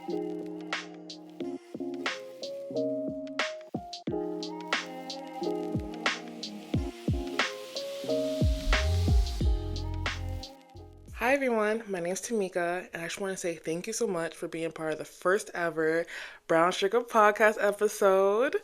Hi everyone, my name is Tamica, and I just want to say thank you so much for being part of the first ever Brown Sugar podcast episode.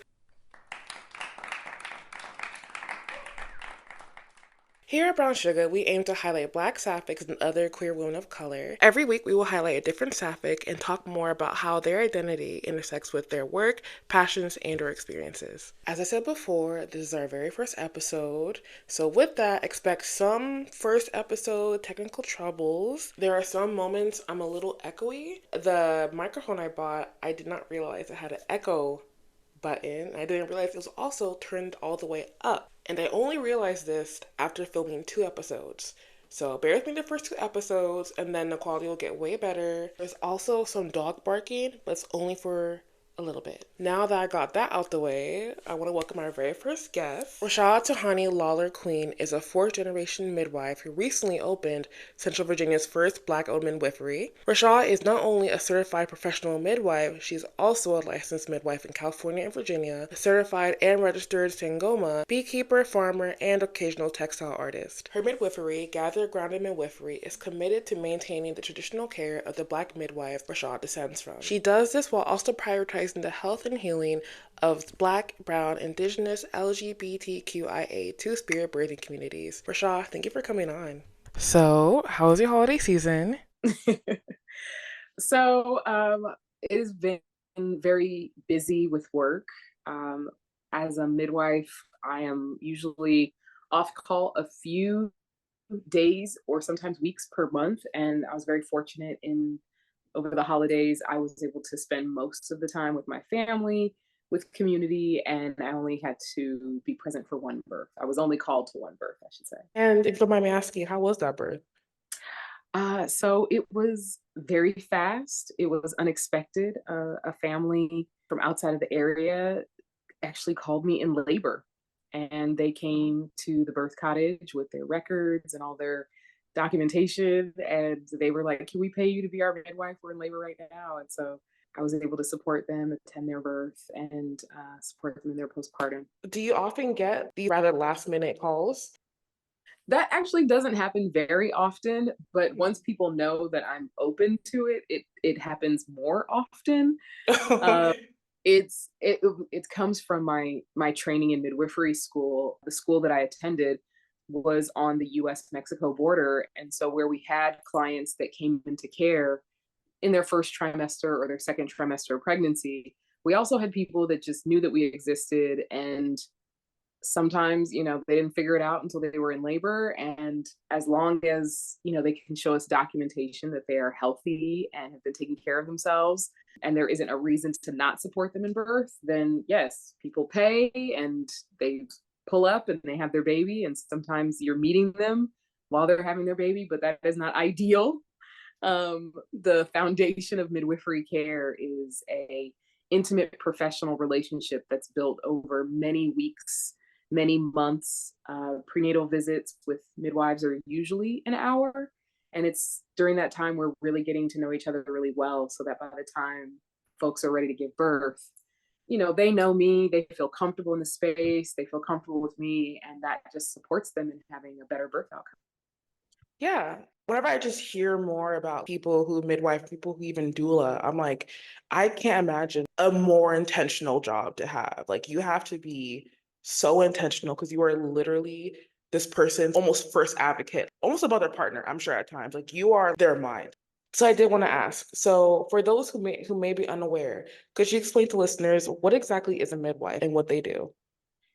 Here at Brown Sugar, we aim to highlight Black Sapphics and other queer women of color. Every week, we will highlight a different Sapphic and talk more about how their identity intersects with their work, passions, and/or experiences. As I said before, this is our very first episode, so with that, expect some first episode technical troubles. There are some moments I'm a little echoey. The microphone I bought, I did not realize it had an echo button. I didn't realize it was also turned all the way up. And I only realized this after filming 2 episodes. So bear with me the first 2 episodes, and then the quality will get way better. There's also some dog barking, but it's only for a little bit. Now that I got that out the way, I want to welcome our very first guest. Racha Tahani Lawler Queen is a fourth-generation midwife who recently opened Central Virginia's first Black-owned midwifery. Racha is not only a certified professional midwife, she's also a licensed midwife in California and Virginia, a certified and registered Sangoma, beekeeper, farmer, and occasional textile artist. Her midwifery, Gather Grounded Midwifery, is committed to maintaining the traditional care of the Black midwife Racha descends from. She does this while also prioritizing the health and healing of Black, Brown, Indigenous, LGBTQIA two-spirit birthing communities. Racha, thank you for coming on. So, how was your holiday season? So it has been very busy with work. As a midwife, I am usually off call a few days or sometimes weeks per month. And I was very fortunate in over the holidays, I was able to spend most of the time with my family, with community, and I only had to be present for one birth. I was only called to one birth, I should say. And if you don't mind me asking, how was that birth? So it was very fast. It was unexpected. A family from outside of the area actually called me in labor, and they came to the birth cottage with their records and all their documentation, and they were like, "Can we pay you to be our midwife? We're in labor right now." And so I was able to support them, attend their birth, and support them in their postpartum. Do you often get these rather last minute calls? That actually doesn't happen very often, but once people know that I'm open to it, it happens more often. Uh, it comes from my training in midwifery school. The school that I attended was on the U.S. Mexico border, and so where we had clients that came into care in their first trimester or their second trimester of pregnancy, we also had people that just knew that we existed, and sometimes they didn't figure it out until they were in labor, and as long as they can show us documentation that they are healthy and have been taking care of themselves and there isn't a reason to not support them in birth, then yes, people pay and they pull up and they have their baby, and sometimes you're meeting them while they're having their baby, but that is not ideal. The foundation of midwifery care is a intimate professional relationship that's built over many weeks, many months. Prenatal visits with midwives are usually an hour, and it's during that time we're really getting to know each other really well, so that by the time folks are ready to give birth, they know me, they feel comfortable in the space, they feel comfortable with me, and that just supports them in having a better birth outcome. Yeah. Whenever I just hear more about people who midwife, people who even doula, I'm like, I can't imagine a more intentional job to have. Like, you have to be so intentional because you are literally this person's almost first advocate, almost about their partner, I'm sure at times. Like, you are their mind. So I did want to ask, so for those who may be unaware, could you explain to listeners what exactly is a midwife and what they do?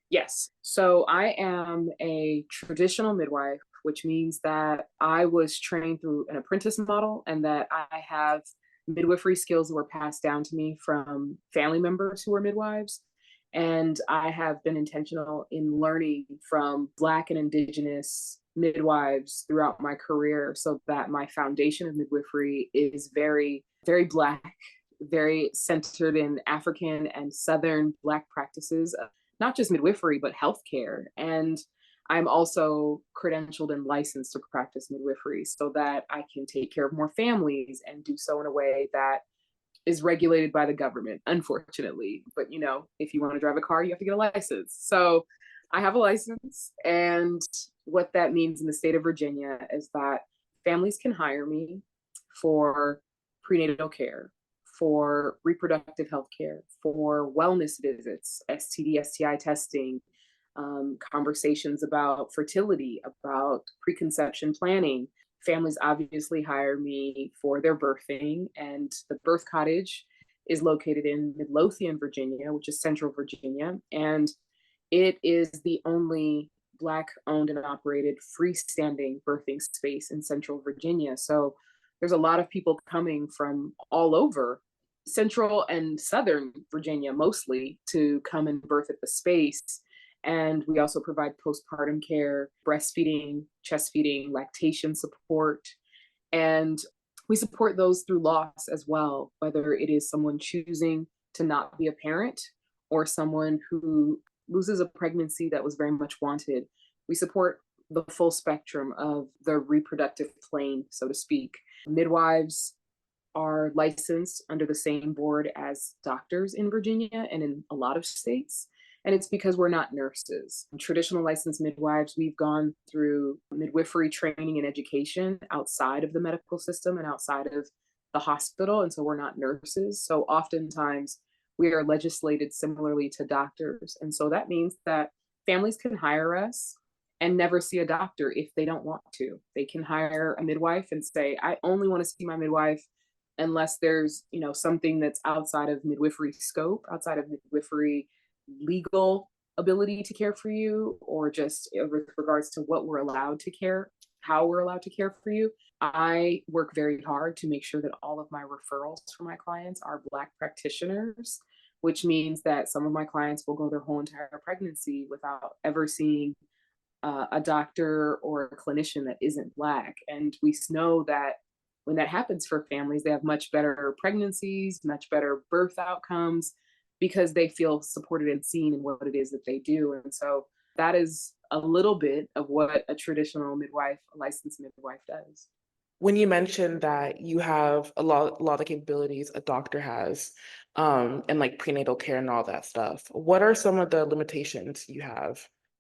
Yes. So I am a traditional midwife, which means that I was trained through an apprentice model and that I have midwifery skills that were passed down to me from family members who were midwives. And I have been intentional in learning from Black and Indigenous midwives throughout my career so that my foundation of midwifery is very, very Black, very centered in African and Southern Black practices, not just midwifery, but healthcare. And I'm also credentialed and licensed to practice midwifery so that I can take care of more families and do so in a way that is regulated by the government, unfortunately. But if you want to drive a car, you have to get a license. So I have a license, and what that means in the state of Virginia is that families can hire me for prenatal care, for reproductive health care, for wellness visits, STD, STI testing, conversations about fertility, about preconception planning. Families obviously hire me for their birthing, and the birth cottage is located in Midlothian, Virginia, which is central Virginia. And it is the only Black owned and operated freestanding birthing space in central Virginia. So there's a lot of people coming from all over central and southern Virginia mostly to come and birth at the space. And we also provide postpartum care, breastfeeding, chest feeding, lactation support. And we support those through loss as well, whether it is someone choosing to not be a parent or someone who loses a pregnancy that was very much wanted. We support the full spectrum of the reproductive plane, so to speak. Midwives are licensed under the same board as doctors in Virginia and in a lot of states. And it's because we're not nurses. Traditional licensed midwives, we've gone through midwifery training and education outside of the medical system and outside of the hospital. And so we're not nurses. So oftentimes we are legislated similarly to doctors. And so that means that families can hire us and never see a doctor if they don't want to. They can hire a midwife and say, I only want to see my midwife unless there's, something that's outside of midwifery scope, outside of midwifery legal ability to care for you, or just with regards to what we're allowed to care, how we're allowed to care for you. I work very hard to make sure that all of my referrals for my clients are Black practitioners, which means that some of my clients will go their whole entire pregnancy without ever seeing a doctor or a clinician that isn't Black. And we know that when that happens for families, they have much better pregnancies, much better birth outcomes, because they feel supported and seen in what it is that they do. And so that is a little bit of what a traditional midwife, a licensed midwife does. When you mentioned that you have a lot of capabilities a doctor has, and like prenatal care and all that stuff, what are some of the limitations you have?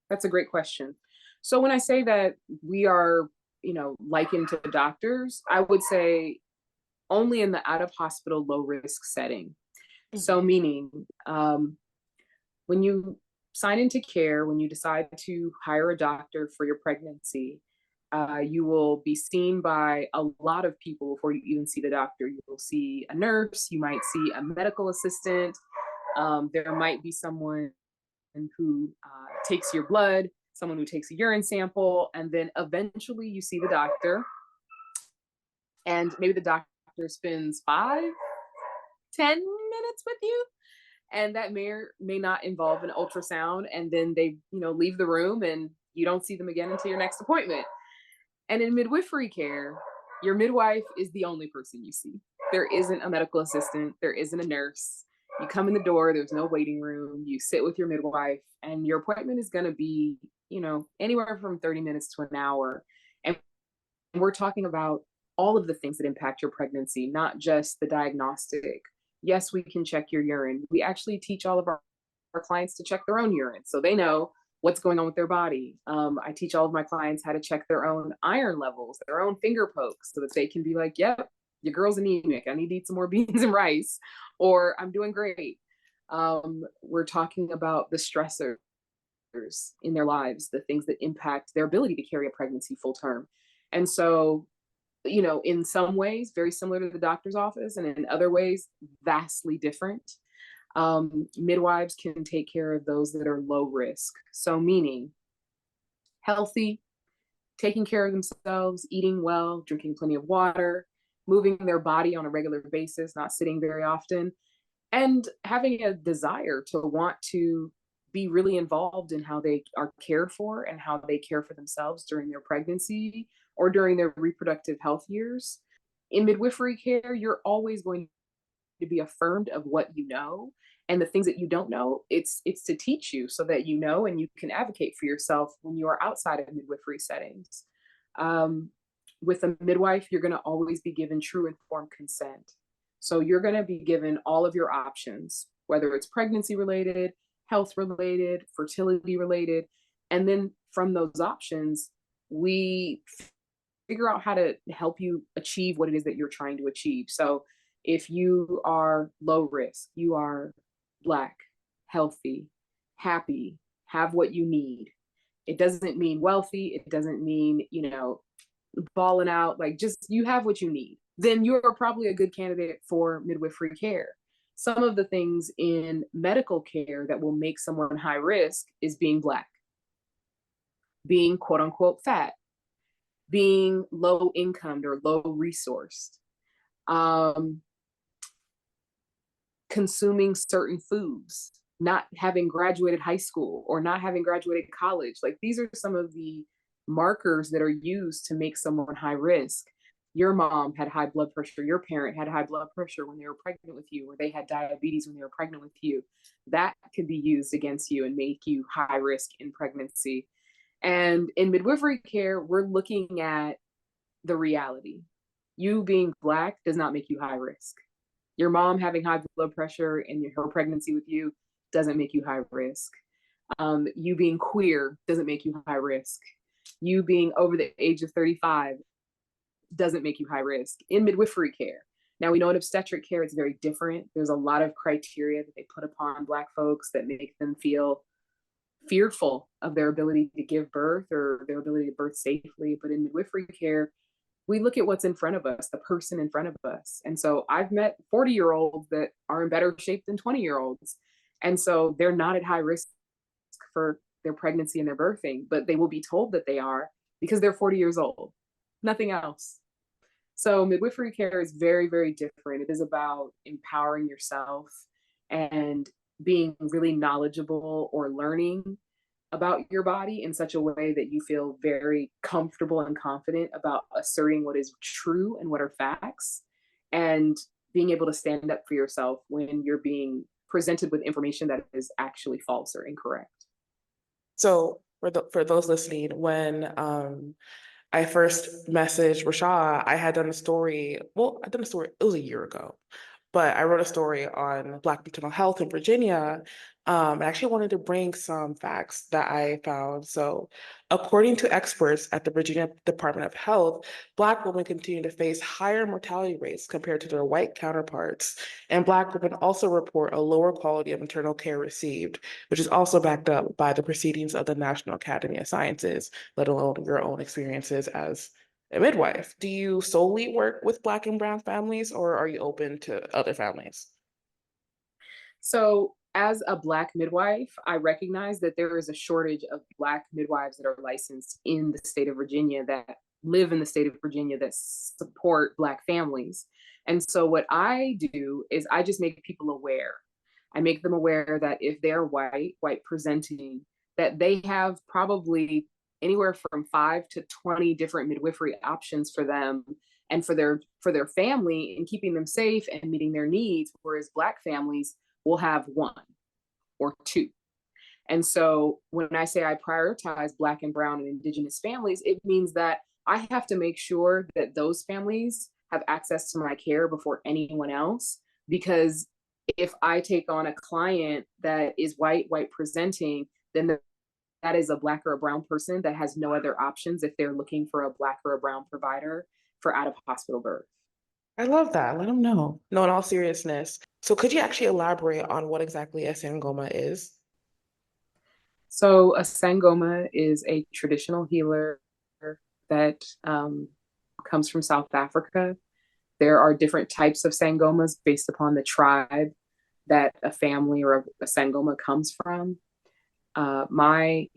That's a great question. So when I say that we are, likened to doctors, I would say only in the out of hospital low risk setting. So Mhm. meaning when you sign into care, when you decide to hire a doctor for your pregnancy, you will be seen by a lot of people before you even see the doctor. You will see a nurse, you might see a medical assistant, there might be someone who takes your blood, someone who takes a urine sample, and then eventually you see the doctor. And maybe the doctor spends 5, 10 minutes with you, and that may or may not involve an ultrasound, and then they leave the room and you don't see them again until your next appointment. And in midwifery care, your midwife is the only person you see. There isn't a medical assistant, there isn't a nurse. You come in the door, there's no waiting room, you sit with your midwife, and your appointment is going to be anywhere from 30 minutes to an hour. And we're talking about all of the things that impact your pregnancy, not just the diagnostic. Yes, we can check your urine. We actually teach all of our clients to check their own urine so they know what's going on with their body. I teach all of my clients how to check their own iron levels, their own finger pokes, so that they can be like, yep, your girl's anemic. I need to eat some more beans and rice, or I'm doing great. We're talking about the stressors in their lives, the things that impact their ability to carry a pregnancy full term. And so, in some ways, very similar to the doctor's office, and in other ways, vastly different. Midwives can take care of those that are low risk. So, meaning healthy, taking care of themselves, eating well, drinking plenty of water, moving their body on a regular basis, not sitting very often, and having a desire to want to be really involved in how they are cared for and how they care for themselves during their pregnancy or during their reproductive health years. In midwifery care, you're always going to be affirmed of what you know, and the things that you don't know, it's to teach you so that you know and you can advocate for yourself when you are outside of midwifery settings. um, with a midwife, you're going to always be given true informed consent. So you're going to be given all of your options, whether it's pregnancy related, health related, fertility related. And then from those options, we figure out how to help you achieve what it is that you're trying to achieve. So if you are low risk, you are Black, healthy, happy, have what you need. It doesn't mean wealthy. It doesn't mean, balling out, like just you have what you need, then you're probably a good candidate for midwifery care. Some of the things in medical care that will make someone high risk is being Black, being quote unquote fat, being low income or low resourced, um, consuming certain foods, not having graduated high school or not having graduated college. Like these are some of the markers that are used to make someone high risk. Your mom had high blood pressure, your parent had high blood pressure when they were pregnant with you, or they had diabetes when they were pregnant with you. That could be used against you and make you high risk in pregnancy. And in midwifery care, we're looking at the reality. You being Black does not make you high risk. Your mom having high blood pressure in her pregnancy with you doesn't make you high risk. You being queer doesn't make you high risk. You being over the age of 35 doesn't make you high risk in midwifery care. Now, we know in obstetric care, it's very different. There's a lot of criteria that they put upon Black folks that make them feel fearful of their ability to give birth or their ability to birth safely. But in midwifery care, we look at what's in front of us, the person in front of us. And so I've met 40-year-olds that are in better shape than 20-year-olds. And so they're not at high risk for their pregnancy and their birthing, but they will be told that they are because they're 40 years old, nothing else. So midwifery care is very, very different. It is about empowering yourself and being really knowledgeable or learning about your body in such a way that you feel very comfortable and confident about asserting what is true and what are facts, and being able to stand up for yourself when you're being presented with information that is actually false or incorrect. So for those listening, when I first messaged Racha, I had done a story. Well, I done a story, it was a year ago, but I wrote a story on Black maternal health in Virginia. I actually wanted to bring some facts that I found. So, according to experts at the Virginia Department of Health, Black women continue to face higher mortality rates compared to their white counterparts. And Black women also report a lower quality of maternal care received, which is also backed up by the proceedings of the National Academy of Sciences, let alone your own experiences as a midwife. Do you solely work with Black and Brown families, or are you open to other families? So, as a Black midwife, I recognize that there is a shortage of Black midwives that are licensed in the state of Virginia, that live in the state of Virginia, that support Black families. And so, what I do is I just make people aware. I make them aware that if they're white presenting, that they have probably anywhere from 5 to 20 different midwifery options for them and for their family, and keeping them safe and meeting their needs, whereas Black families will have one or two. And so when I say I prioritize Black and Brown and Indigenous families, it means that I have to make sure that those families have access to my care before anyone else. Because if I take on a client that is white presenting, then that is a Black or a Brown person that has no other options if they're looking for a Black or a Brown provider for out of hospital birth. I love that. Let them know. No, in all seriousness. So could you actually elaborate on what exactly a sangoma is? So a sangoma is a traditional healer that comes from South Africa. There are different types of sangomas based upon the tribe that a family or a sangoma comes from. My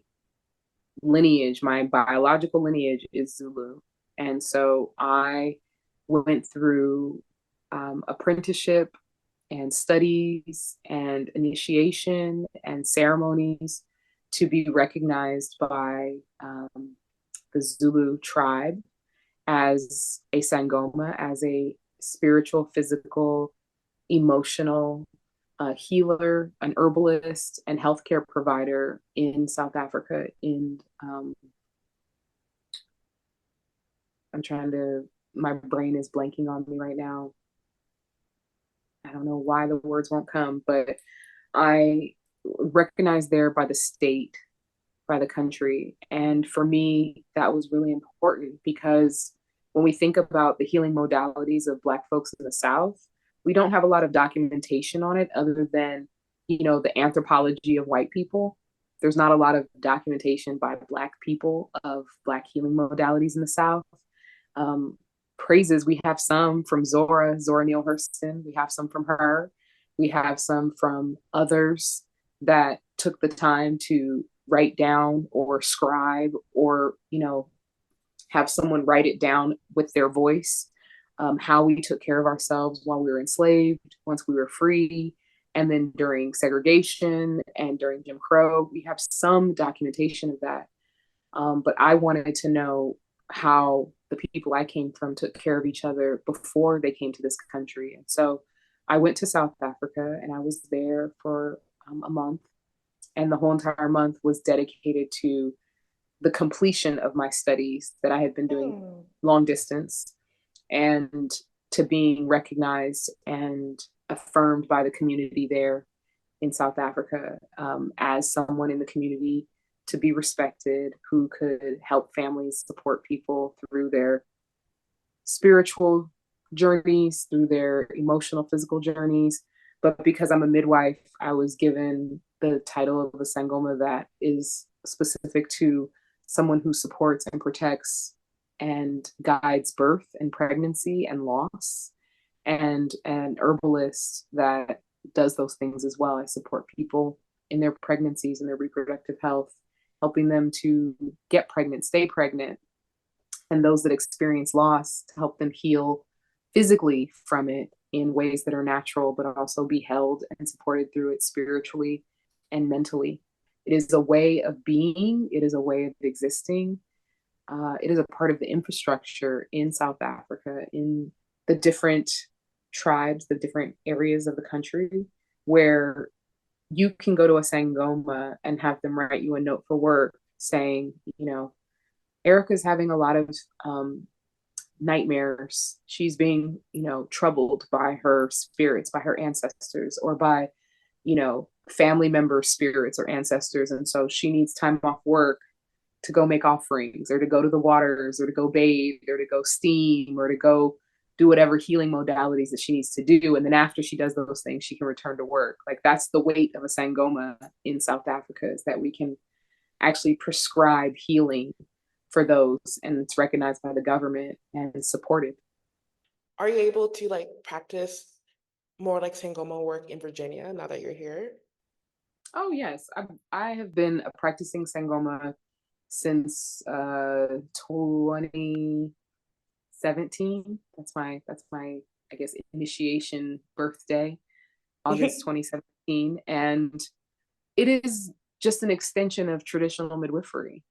lineage, my biological lineage is Zulu. And so I went through apprenticeship and studies and initiation and ceremonies to be recognized by the Zulu tribe as a sangoma, as a spiritual, physical, emotional healer, an herbalist, and healthcare provider in South Africa. I'm trying to, my brain is blanking on me right now. I don't know why the words won't come, but I recognized there by the state, by the country. And for me, that was really important because when we think about the healing modalities of Black folks in the South, we don't have a lot of documentation on it other than, the anthropology of white people. There's not a lot of documentation by Black people of Black healing modalities in the South. Um, Praises, we have some from Zora Neale Hurston. We have some from her. We have some from others that took the time to write down or scribe or, have someone write it down with their voice, how we took care of ourselves while we were enslaved, once we were free, and then during segregation and during Jim Crow. We have some documentation of that. But I wanted to know how the people I came from took care of each other before they came to this country. And so I went to South Africa and I was there for a month. And the whole entire month was dedicated to the completion of my studies that I had been doing Hmm. long distance and to being recognized and affirmed by the community there in South Africa, as someone in the community to be respected, who could help families support people through their spiritual journeys, through their emotional, physical journeys. But because I'm a midwife, I was given the title of a Sangoma that is specific to someone who supports and protects and guides birth and pregnancy and loss, and an herbalist that does those things as well. I support people in their pregnancies and their reproductive health, helping them to get pregnant, stay pregnant, and those that experience loss to help them heal physically from it in ways that are natural, but also be held and supported through it spiritually and mentally. It is a way of being, it is a way of existing. It is a part of the infrastructure in South Africa, in the different tribes, the different areas of the country, where you can go to a Sangoma and have them write you a note for work saying, Erica's having a lot of nightmares. She's being, troubled by her spirits, by her ancestors, or by, family member spirits or ancestors. And so she needs time off work to go make offerings or to go to the waters or to go bathe or to go steam or to go do whatever healing modalities that she needs to do. And then after she does those things, she can return to work. Like that's the weight of a Sangoma in South Africa, is that we can actually prescribe healing for those, and it's recognized by the government and supported. Are you able to like practice more like Sangoma work in Virginia now that you're here? Oh yes, I have been practicing Sangoma since 2017. That's my I guess initiation birthday, August 2017, and it is just an extension of traditional midwifery.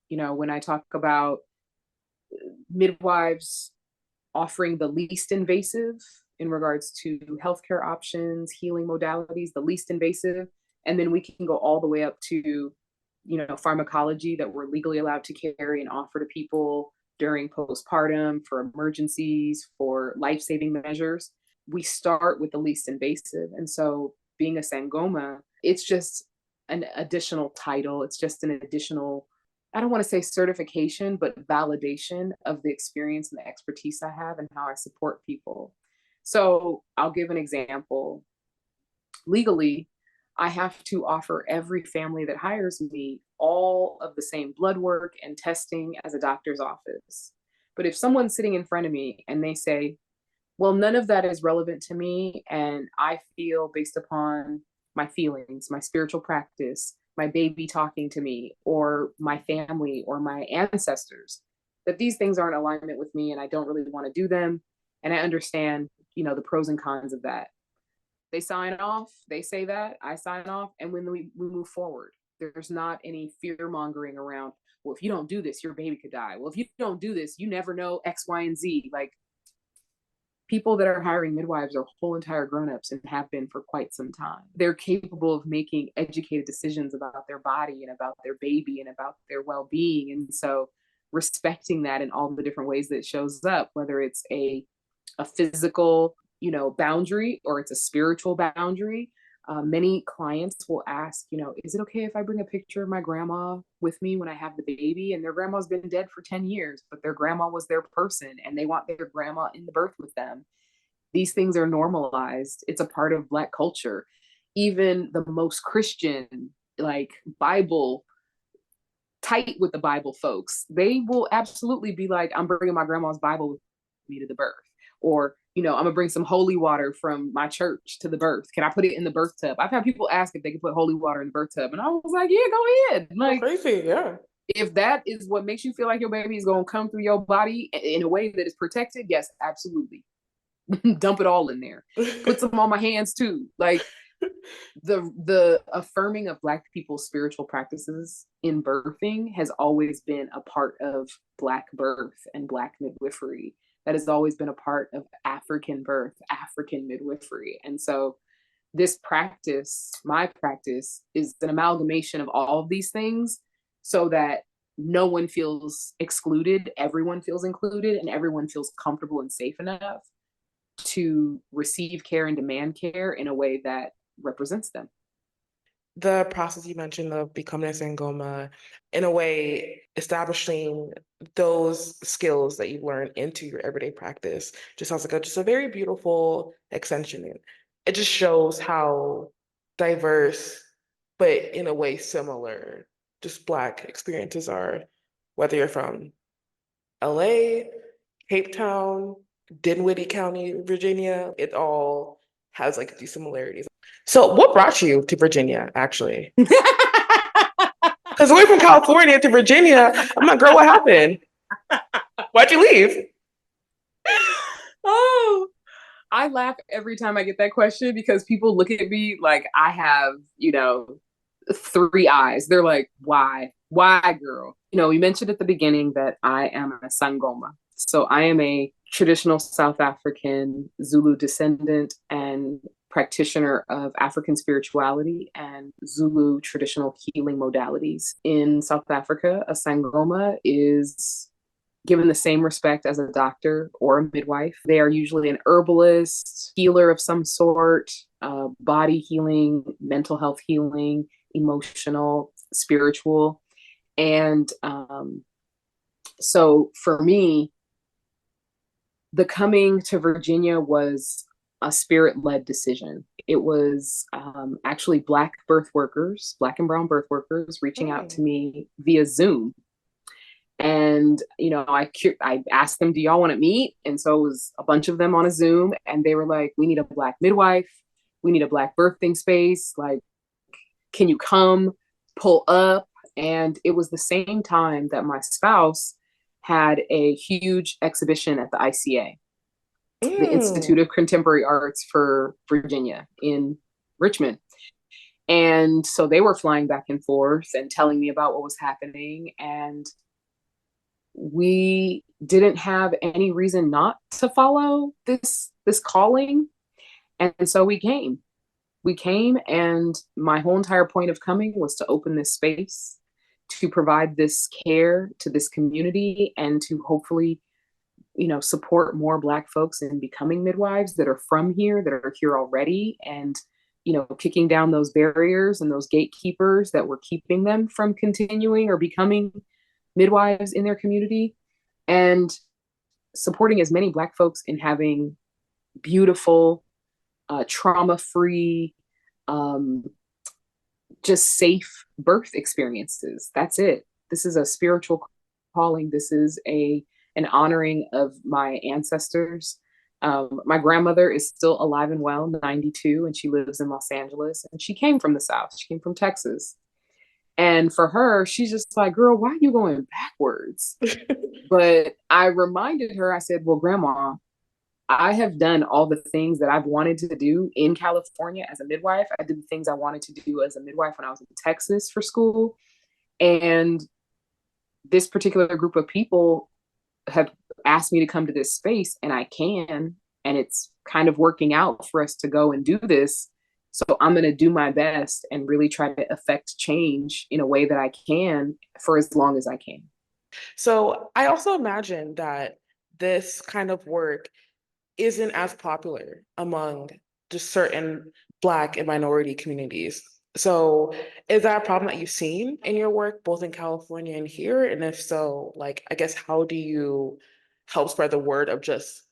When I talk about midwives offering the least invasive in regards to healthcare options, healing modalities, the least invasive. And then we can go all the way up to, pharmacology that we're legally allowed to carry and offer to people during postpartum, for emergencies, for life saving measures. We start with the least invasive. And so being a Sangoma, it's just an additional title. It's just an additional, I don't want to say certification, but validation of the experience and the expertise I have and how I support people. So I'll give an example. Legally, I have to offer every family that hires me all of the same blood work and testing as a doctor's office. But if someone's sitting in front of me and they say, well, none of that is relevant to me, and I feel based upon my feelings, my spiritual practice, my baby talking to me, or my family, or my ancestors, that these things aren't in alignment with me and I don't really want to do them. And I understand, the pros and cons of that. They sign off, they say that, I sign off, and when we move forward, there's not any fear mongering around, well, if you don't do this, your baby could die. Well, if you don't do this, you never know X, Y, and Z. Like, people that are hiring midwives are whole entire grown-ups and have been for quite some time. They're capable of making educated decisions about their body and about their baby and about their well-being. And so respecting that in all the different ways that it shows up, whether it's a physical boundary, or it's a spiritual boundary. Many clients will ask, is it okay if I bring a picture of my grandma with me when I have the baby? And their grandma's been dead for 10 years, but their grandma was their person and they want their grandma in the birth with them. These things are normalized. It's a part of Black culture. Even the most Christian, like Bible, tight with the Bible folks, they will absolutely be like, I'm bringing my grandma's Bible with me to the birth. Or, I'm gonna bring some holy water from my church to the birth. Can I put it in the birth tub? I've had people ask if they can put holy water in the birth tub. And I was like, yeah, go ahead. So Like, crazy, yeah. if that is what makes you feel like your baby is gonna come through your body in a way that is protected, yes, absolutely. Dump it all in there. Put some on my hands too. Like, the affirming of Black people's spiritual practices in birthing has always been a part of Black birth and Black midwifery. That has always been a part of African birth, African midwifery. And so this practice, my practice, is an amalgamation of all of these things so that no one feels excluded, everyone feels included, and everyone feels comfortable and safe enough to receive care and demand care in a way that represents them. The process you mentioned of becoming a Sangoma, in a way, establishing those skills that you learn into your everyday practice just sounds like just a very beautiful extension. It just shows how diverse, but in a way similar, just Black experiences are, whether you're from LA, Cape Town, Dinwiddie County, Virginia, it all has like these similarities. So, what brought you to Virginia, actually? Because away from California to Virginia, I'm like, girl, what happened? Why'd you leave? Oh, I laugh every time I get that question because people look at me like I have, three eyes. They're like, why? Why, girl? We mentioned at the beginning that I am a Sangoma. So I am a traditional South African Zulu descendant and practitioner of African spirituality and Zulu traditional healing modalities. In South Africa, a Sangoma is given the same respect as a doctor or a midwife. They are usually an herbalist, healer of some sort, body healing, mental health healing, emotional, spiritual. And so for me, the coming to Virginia was a spirit-led decision. It was actually Black birth workers, Black and brown birth workers, reaching out to me via Zoom. And I asked them, do y'all want to meet? And so it was a bunch of them on a Zoom, and they were like, we need a Black midwife, we need a Black birthing space, like, can you come pull up? And it was the same time that my spouse had a huge exhibition at the ICA, the Institute of Contemporary Arts for Virginia in Richmond. And so they were flying back and forth and telling me about what was happening. And we didn't have any reason not to follow this calling. And so we came. And my whole entire point of coming was to open this space, to provide this care to this community, and to hopefully, support more Black folks in becoming midwives that are from here, that are here already, and, kicking down those barriers and those gatekeepers that were keeping them from continuing or becoming midwives in their community, and supporting as many Black folks in having beautiful, trauma-free, just safe birth experiences. That's it. This is a spiritual calling. This is an honoring of my ancestors. My grandmother is still alive and well, 92, and she lives in Los Angeles. And she came from the South. She came from Texas. And for her, she's just like, girl, why are you going backwards? But I reminded her, I said, well, Grandma, I have done all the things that I've wanted to do in California as a midwife. I did the things I wanted to do as a midwife when I was in Texas for school. And this particular group of people have asked me to come to this space, and I can, and it's kind of working out for us to go and do this. So I'm going to do my best and really try to affect change in a way that I can for as long as I can. So I also imagine that this kind of work isn't as popular among just certain Black and minority communities. So, is that a problem that you've seen in your work, both in California and here? And if so, like, I guess, how do you help spread the word of just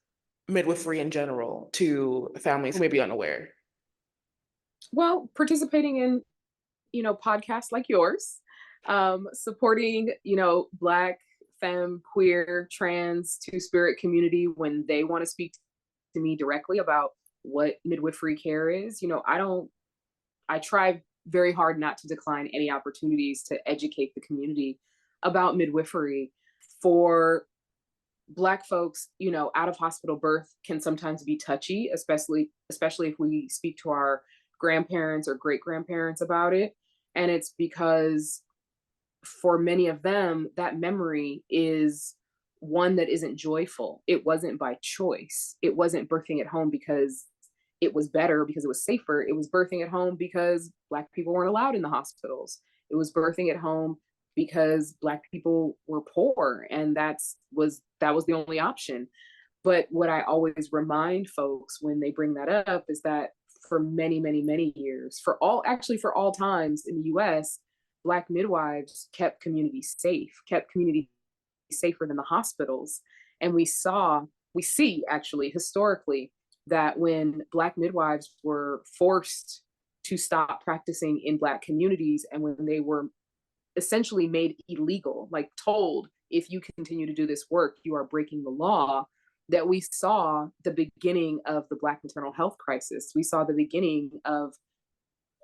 midwifery in general to families who may be unaware? Well, participating in, podcasts like yours, supporting, Black, femme, queer, trans, two spirit community when they want to speak to me directly about what midwifery care is. I try very hard not to decline any opportunities to educate the community about midwifery. For Black folks, out of hospital birth can sometimes be touchy, especially if we speak to our grandparents or great grandparents about it. And it's because for many of them, that memory is one that isn't joyful. It wasn't by choice. It wasn't birthing at home because it was better, because it was safer. It was birthing at home because Black people weren't allowed in the hospitals. It was birthing at home because Black people were poor, and that was the only option. But what I always remind folks when they bring that up is that for many, many, many years, for all times in the US, Black midwives kept communities safe, kept communities safer than the hospitals. And we see actually historically that when Black midwives were forced to stop practicing in Black communities, and when they were essentially made illegal, like told, if you continue to do this work, you are breaking the law, that we saw the beginning of the Black maternal health crisis. We saw the beginning of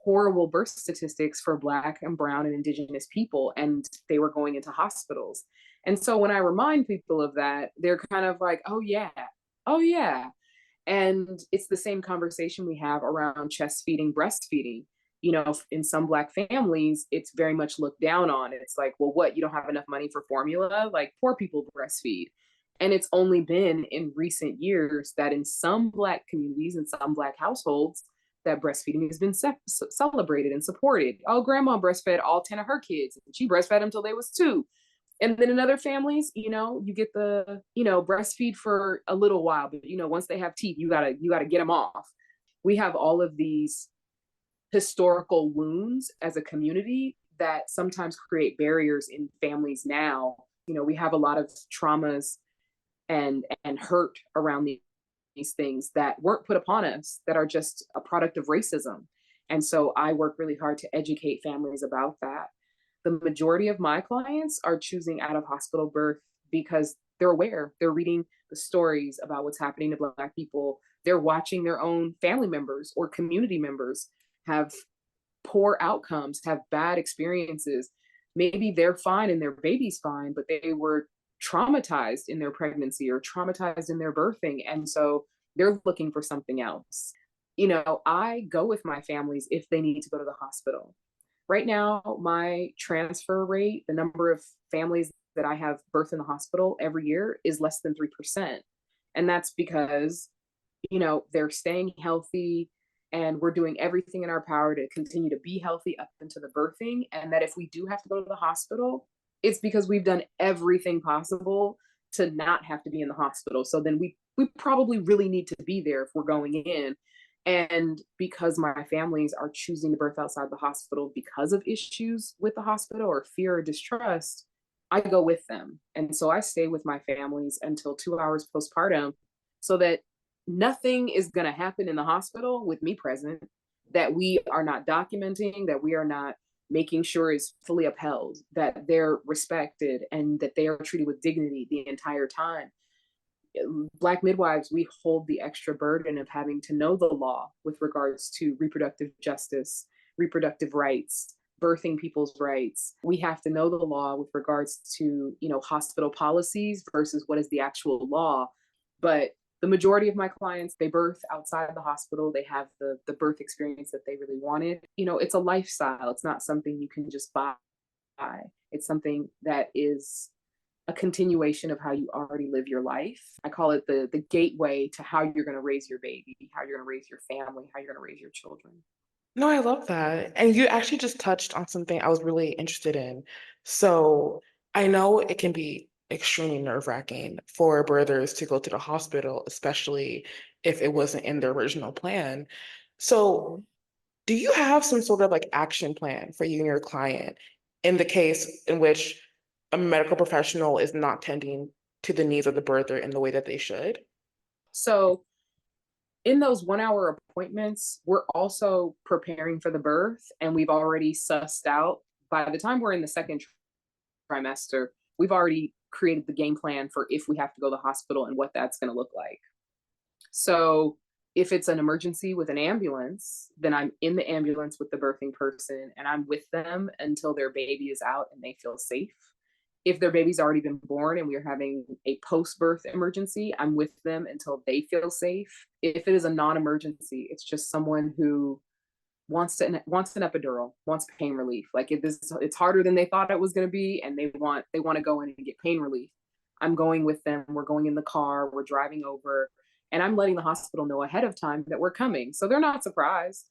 horrible birth statistics for Black and Brown and Indigenous people, and they were going into hospitals. And so when I remind people of that, they're kind of like, oh, yeah, oh, yeah. And it's the same conversation we have around chest feeding, breastfeeding. In some Black families, it's very much looked down on. It's like, well, what, you don't have enough money for formula? Like, poor people breastfeed. And it's only been in recent years that in some Black communities and some Black households, that breastfeeding has been celebrated and supported. Oh, grandma breastfed all 10 of her kids, and she breastfed them till they was 2. And then in other families, you get the, breastfeed for a little while, but once they have teeth, you gotta get them off. We have all of these historical wounds as a community that sometimes create barriers in families now. We have a lot of traumas and hurt around these things that weren't put upon us, that are just a product of racism. And so I work really hard to educate families about that. The majority of my clients are choosing out of hospital birth because they're aware. They're reading the stories about what's happening to Black people. They're watching their own family members or community members have poor outcomes, have bad experiences. Maybe they're fine and their baby's fine, but they were traumatized in their pregnancy or traumatized in their birthing. And so they're looking for something else. I go with my families if they need to go to the hospital. Right now, my transfer rate, the number of families that I have birth in the hospital every year, is less than 3%. And that's because, they're staying healthy, and we're doing everything in our power to continue to be healthy up into the birthing. And that if we do have to go to the hospital, it's because we've done everything possible to not have to be in the hospital. So then we probably really need to be there if we're going in. And because my families are choosing to birth outside the hospital because of issues with the hospital or fear or distrust, I go with them. And so I stay with my families until 2 hours postpartum, so that nothing is going to happen in the hospital with me present that we are not documenting, that we are not making sure is fully upheld, that they're respected, and that they are treated with dignity the entire time. Black midwives, we hold the extra burden of having to know the law with regards to reproductive justice, reproductive rights, birthing people's rights. We have to know the law with regards to, hospital policies versus what is the actual law. But the majority of my clients, they birth outside the hospital. They have the birth experience that they really wanted. It's a lifestyle. It's not something you can just buy. It's something that is a continuation of how you already live your life. I call it the gateway to how you're going to raise your baby, how you're going to raise your family, how you're going to raise your children. No, I love that. And you actually just touched on something I was really interested in. So I know it can be extremely nerve-wracking for birthers to go to the hospital, especially if it wasn't in their original plan. So, do you have some sort of like action plan for you and your client in the case in which a medical professional is not tending to the needs of the birther in the way that they should? So in those 1 hour appointments, we're also preparing for the birth, and we've already sussed out by the time we're in the second trimester, we've already created the game plan for if we have to go to the hospital and what that's going to look like. So if it's an emergency with an ambulance, then I'm in the ambulance with the birthing person and I'm with them until their baby is out and they feel safe. If their baby's already been born and we're having a post-birth emergency, I'm with them until they feel safe. If it is a non-emergency, it's just someone who wants an epidural, wants pain relief. Like it's harder than they thought it was going to be, and they want to go in and get pain relief. I'm going with them. We're going in the car. We're driving over, and I'm letting the hospital know ahead of time that we're coming, so they're not surprised.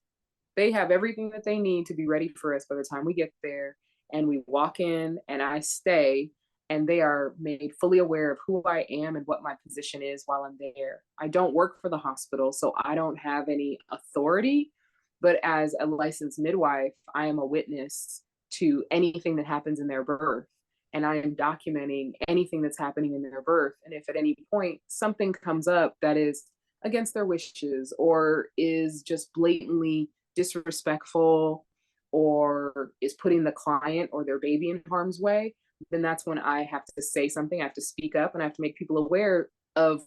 They have everything that they need to be ready for us by the time we get there. And we walk in, and I stay, and they are made fully aware of who I am and what my position is while I'm there. I don't work for the hospital, so I don't have any authority, but as a licensed midwife, I am a witness to anything that happens in their birth. And I am documenting anything that's happening in their birth. And if at any point something comes up that is against their wishes or is just blatantly disrespectful or is putting the client or their baby in harm's way, then that's when I have to say something. I have to speak up and I have to make people aware of,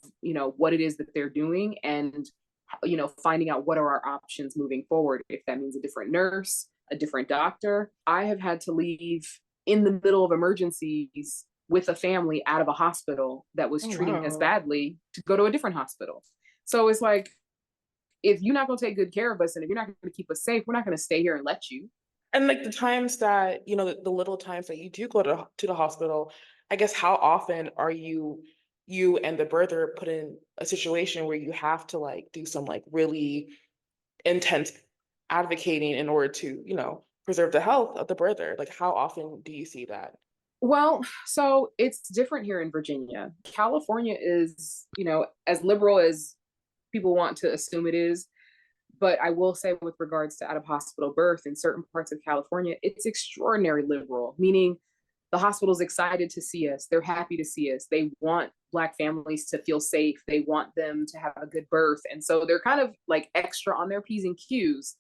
what it is that they're doing and finding out what are our options moving forward. If that means a different nurse, a different doctor. I have had to leave in the middle of emergencies with a family out of a hospital that was Oh, treating us wow. badly to go to a different hospital. So it's like, if you're not going to take good care of us and if you're not going to keep us safe, we're not going to stay here and let you. And like the times that, the little times that you do go to the hospital, I guess how often are you and the birther put in a situation where you have to like do some like really intense advocating in order to, preserve the health of the birther? Like how often do you see that? Well, so it's different here in Virginia. California is, as liberal as people want to assume it is. But I will say, with regards to out of hospital birth in certain parts of California, it's extraordinary liberal, meaning the hospital's excited to see us. They're happy to see us. They want Black families to feel safe. They want them to have a good birth. And so they're kind of like extra on their P's and Q's.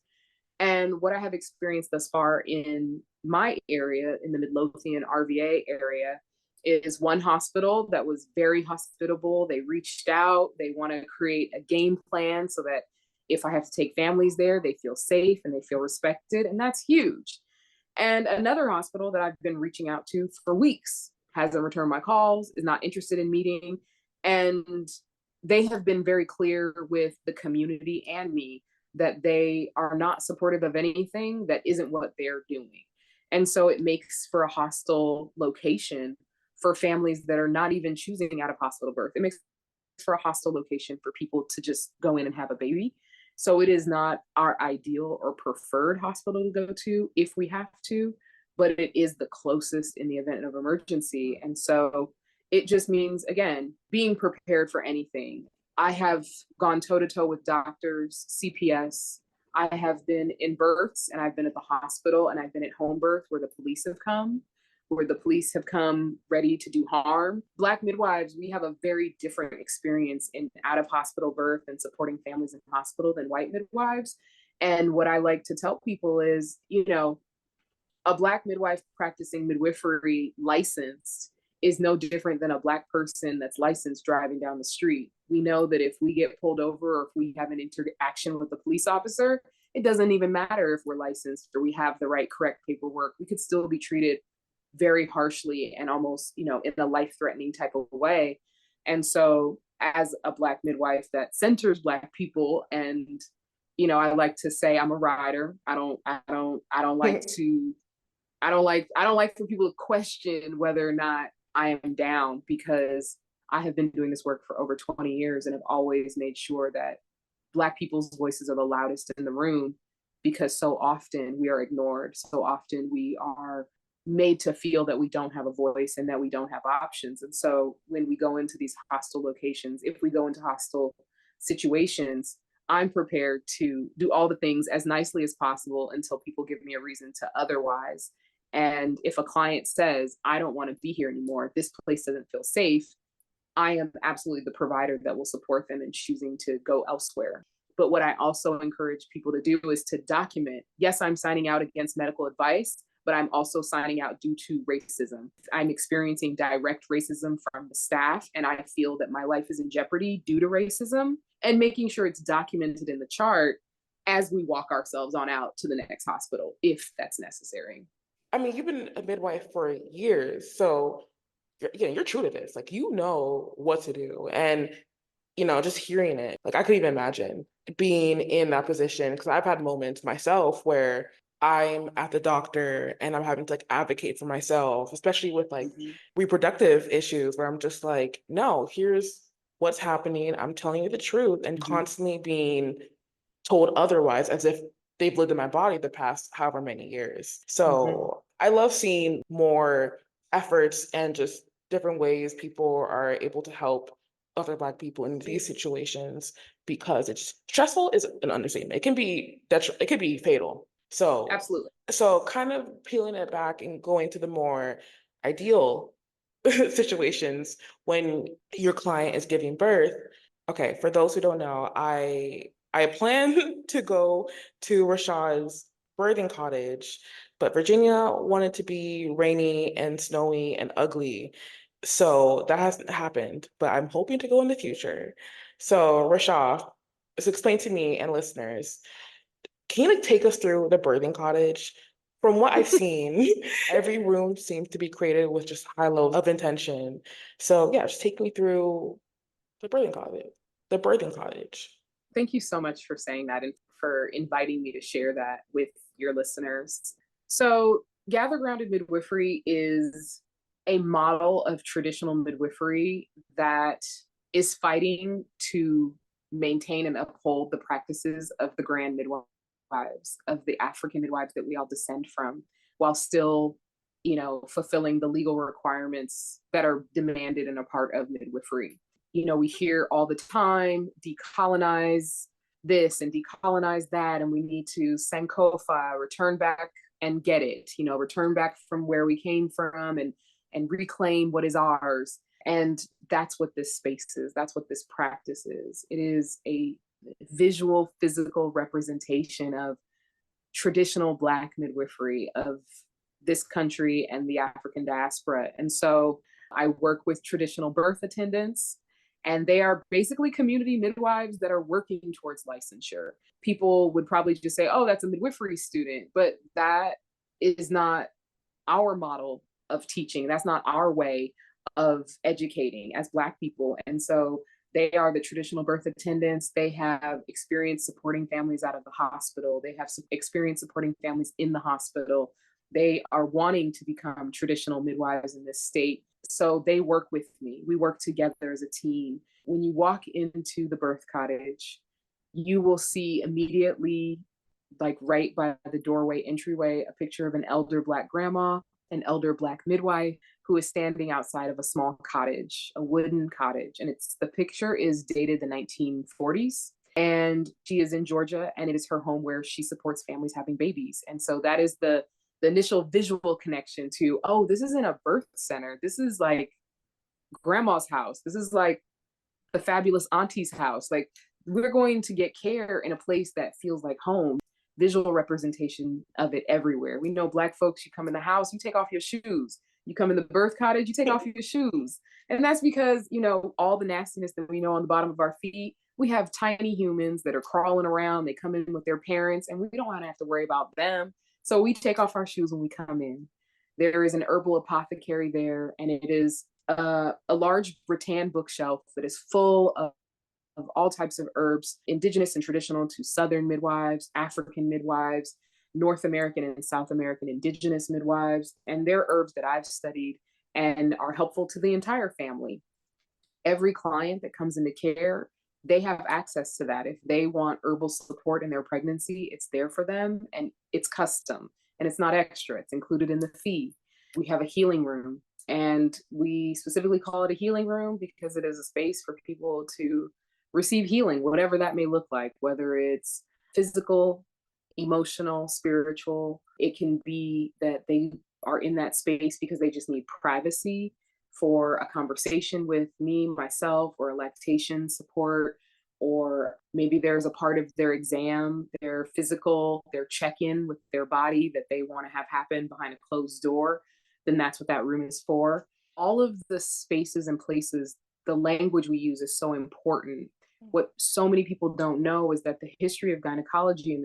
And what I have experienced thus far in my area, in the Midlothian RVA area, is one hospital that was very hospitable. They reached out, they want to create a game plan so that if I have to take families there, they feel safe and they feel respected. And that's huge. And another hospital that I've been reaching out to for weeks hasn't returned my calls, is not interested in meeting. And they have been very clear with the community and me that they are not supportive of anything that isn't what they're doing. And so it makes for a hostile location for families that are not even choosing out of hospital birth. It makes for a hostile location for people to just go in and have a baby. So it is not our ideal or preferred hospital to go to if we have to, but it is the closest in the event of emergency. And so it just means, again, being prepared for anything. I have gone toe to toe with doctors, CPS. I have been in births and I've been at the hospital and I've been at home birth where the police have come, ready to do harm. Black midwives, we have a very different experience in out of hospital birth and supporting families in hospital than white midwives. And what I like to tell people is, a Black midwife practicing midwifery licensed is no different than a Black person that's licensed driving down the street. We know that if we get pulled over or if we have an interaction with a police officer, it doesn't even matter if we're licensed or we have the right correct paperwork. We could still be treated very harshly and almost, in a life-threatening type of way. And so as a Black midwife that centers Black people, and I like to say I'm a rider. I don't like for people to question whether or not I am down, because I have been doing this work for over 20 years and have always made sure that Black people's voices are the loudest in the room, because so often we are ignored. So often we are made to feel that we don't have a voice and that we don't have options. And so when we go into these hostile locations, if we go into hostile situations, I'm prepared to do all the things as nicely as possible until people give me a reason to otherwise. And if a client says, I don't want to be here anymore, this place doesn't feel safe, I am absolutely the provider that will support them in choosing to go elsewhere. But what I also encourage people to do is to document, yes, I'm signing out against medical advice, but I'm also signing out due to racism. I'm experiencing direct racism from the staff, and I feel that my life is in jeopardy due to racism, and making sure it's documented in the chart as we walk ourselves on out to the next hospital, if that's necessary. I mean, you've been a midwife for years, so you're true to this. Like, you know what to do. And, just hearing it, like, I could even imagine being in that position because I've had moments myself where I'm at the doctor and I'm having to like advocate for myself, especially with like Mhm. reproductive issues where I'm just like, no, here's what's happening. I'm telling you the truth, and Mhm. constantly being told otherwise as if they've lived in my body the past however many years. Mhm. So I love seeing more efforts and just different ways people are able to help other Black people in these situations because it's stressful is an understatement. It can be it could be fatal. Absolutely. So kind of peeling it back and going to the more ideal situations when your client is giving birth. Okay, for those who don't know, I plan to go to Rashad's birthing cottage, but Virginia wanted to be rainy and snowy and ugly. So that hasn't happened, but I'm hoping to go in the future. So Rashad, just explain to me and listeners, can you like take us through the birthing cottage? From what I've seen, every room seems to be created with just high levels of intention. So yeah, just take me through the birthing cottage. The birthing cottage. Thank you so much for saying that and for inviting me to share that with your listeners. So, Gather Grounded Midwifery is a model of traditional midwifery that is fighting to maintain and uphold the practices of the grand midwives, of the African midwives that we all descend from, while still, fulfilling the legal requirements that are demanded and a part of midwifery. We hear all the time, decolonize this and decolonize that, and we need to Sankofa, return back and get it, return back from where we came from and reclaim what is ours. And that's what this space is. That's what this practice is. It is a visual, physical representation of traditional Black midwifery of this country and the African diaspora. And so I work with traditional birth attendants, and they are basically community midwives that are working towards licensure. People would probably just say, oh, that's a midwifery student, but that is not our model of teaching. That's not our way of educating as Black people. And so they are the traditional birth attendants. They have experience supporting families out of the hospital. They have experience supporting families in the hospital. They are wanting to become traditional midwives in this state. So they work with me. We work together as a team. When you walk into the birth cottage, you will see immediately, like right by the doorway entryway, a picture of an elder Black grandma, an elder Black midwife who is standing outside of a small cottage, a wooden cottage. And the picture is dated the 1940s. And she is in Georgia, and it is her home where she supports families having babies. And so that is the initial visual connection to, oh, this isn't a birth center. This is like grandma's house. This is like the fabulous auntie's house. Like, we're going to get care in a place that feels like home. Visual representation of it everywhere. We know Black folks, you come in the house, you take off your shoes. You come in the birth cottage, you take off your shoes. And that's because, all the nastiness that we know on the bottom of our feet, we have tiny humans that are crawling around. They come in with their parents, and we don't want to have to worry about them. So we take off our shoes when we come in. There is an herbal apothecary there, and it is a large rattan bookshelf that is full of all types of herbs, indigenous and traditional to Southern midwives, African midwives, North American and South American indigenous midwives, and they're herbs that I've studied and are helpful to the entire family. Every client that comes into care, they have access to that. If they want herbal support in their pregnancy, it's there for them, and it's custom and it's not extra, it's included in the fee. We have a healing room, and we specifically call it a healing room because it is a space for people to receive healing, whatever that may look like, whether it's physical, emotional, spiritual. It can be that they are in that space because they just need privacy for a conversation with me, myself, or a lactation support, or maybe there's a part of their exam, their physical, their check-in with their body that they want to have happen behind a closed door, then that's what that room is for. All of the spaces and places, the language we use is so important. What so many people don't know is that the history of gynecology in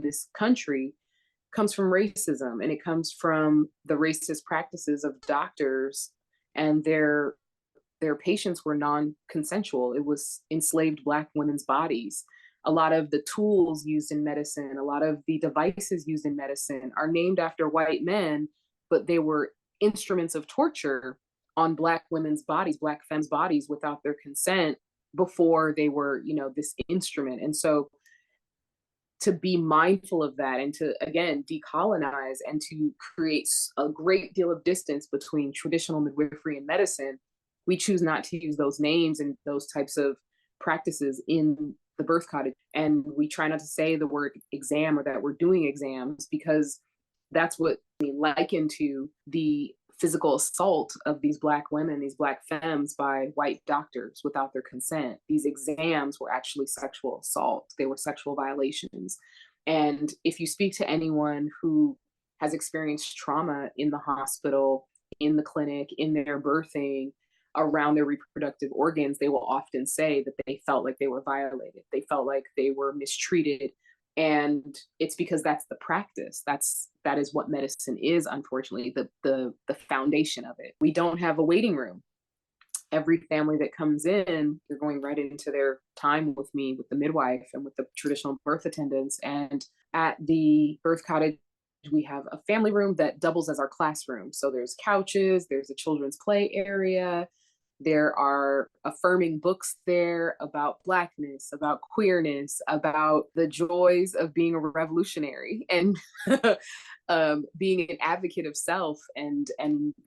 this country comes from racism, and it comes from the racist practices of doctors, and their patients were non-consensual. It was enslaved Black women's bodies. A lot of the tools used in medicine, a lot of the devices used in medicine are named after white men, but they were instruments of torture on Black women's bodies, Black femmes' bodies, without their consent, before they were, this instrument. And so to be mindful of that, and to, again, decolonize, and to create a great deal of distance between traditional midwifery and medicine, we choose not to use those names and those types of practices in the birth cottage. And we try not to say the word exam or that we're doing exams, because that's what we liken to the physical assault of these Black women, these Black femmes, by white doctors without their consent. These exams were actually sexual assault. They were sexual violations. And if you speak to anyone who has experienced trauma in the hospital, in the clinic, in their birthing, around their reproductive organs, they will often say that they felt like they were violated. They felt like they were mistreated. And it's because that's the practice. That is what medicine is, unfortunately, the foundation of it. We don't have a waiting room. Every family that comes in, they're going right into their time with me, with the midwife and with the traditional birth attendants. And at the birth cottage, we have a family room that doubles as our classroom. So there's couches, there's a children's play area, there are affirming books there about Blackness, about queerness, about the joys of being a revolutionary, and being an advocate of self and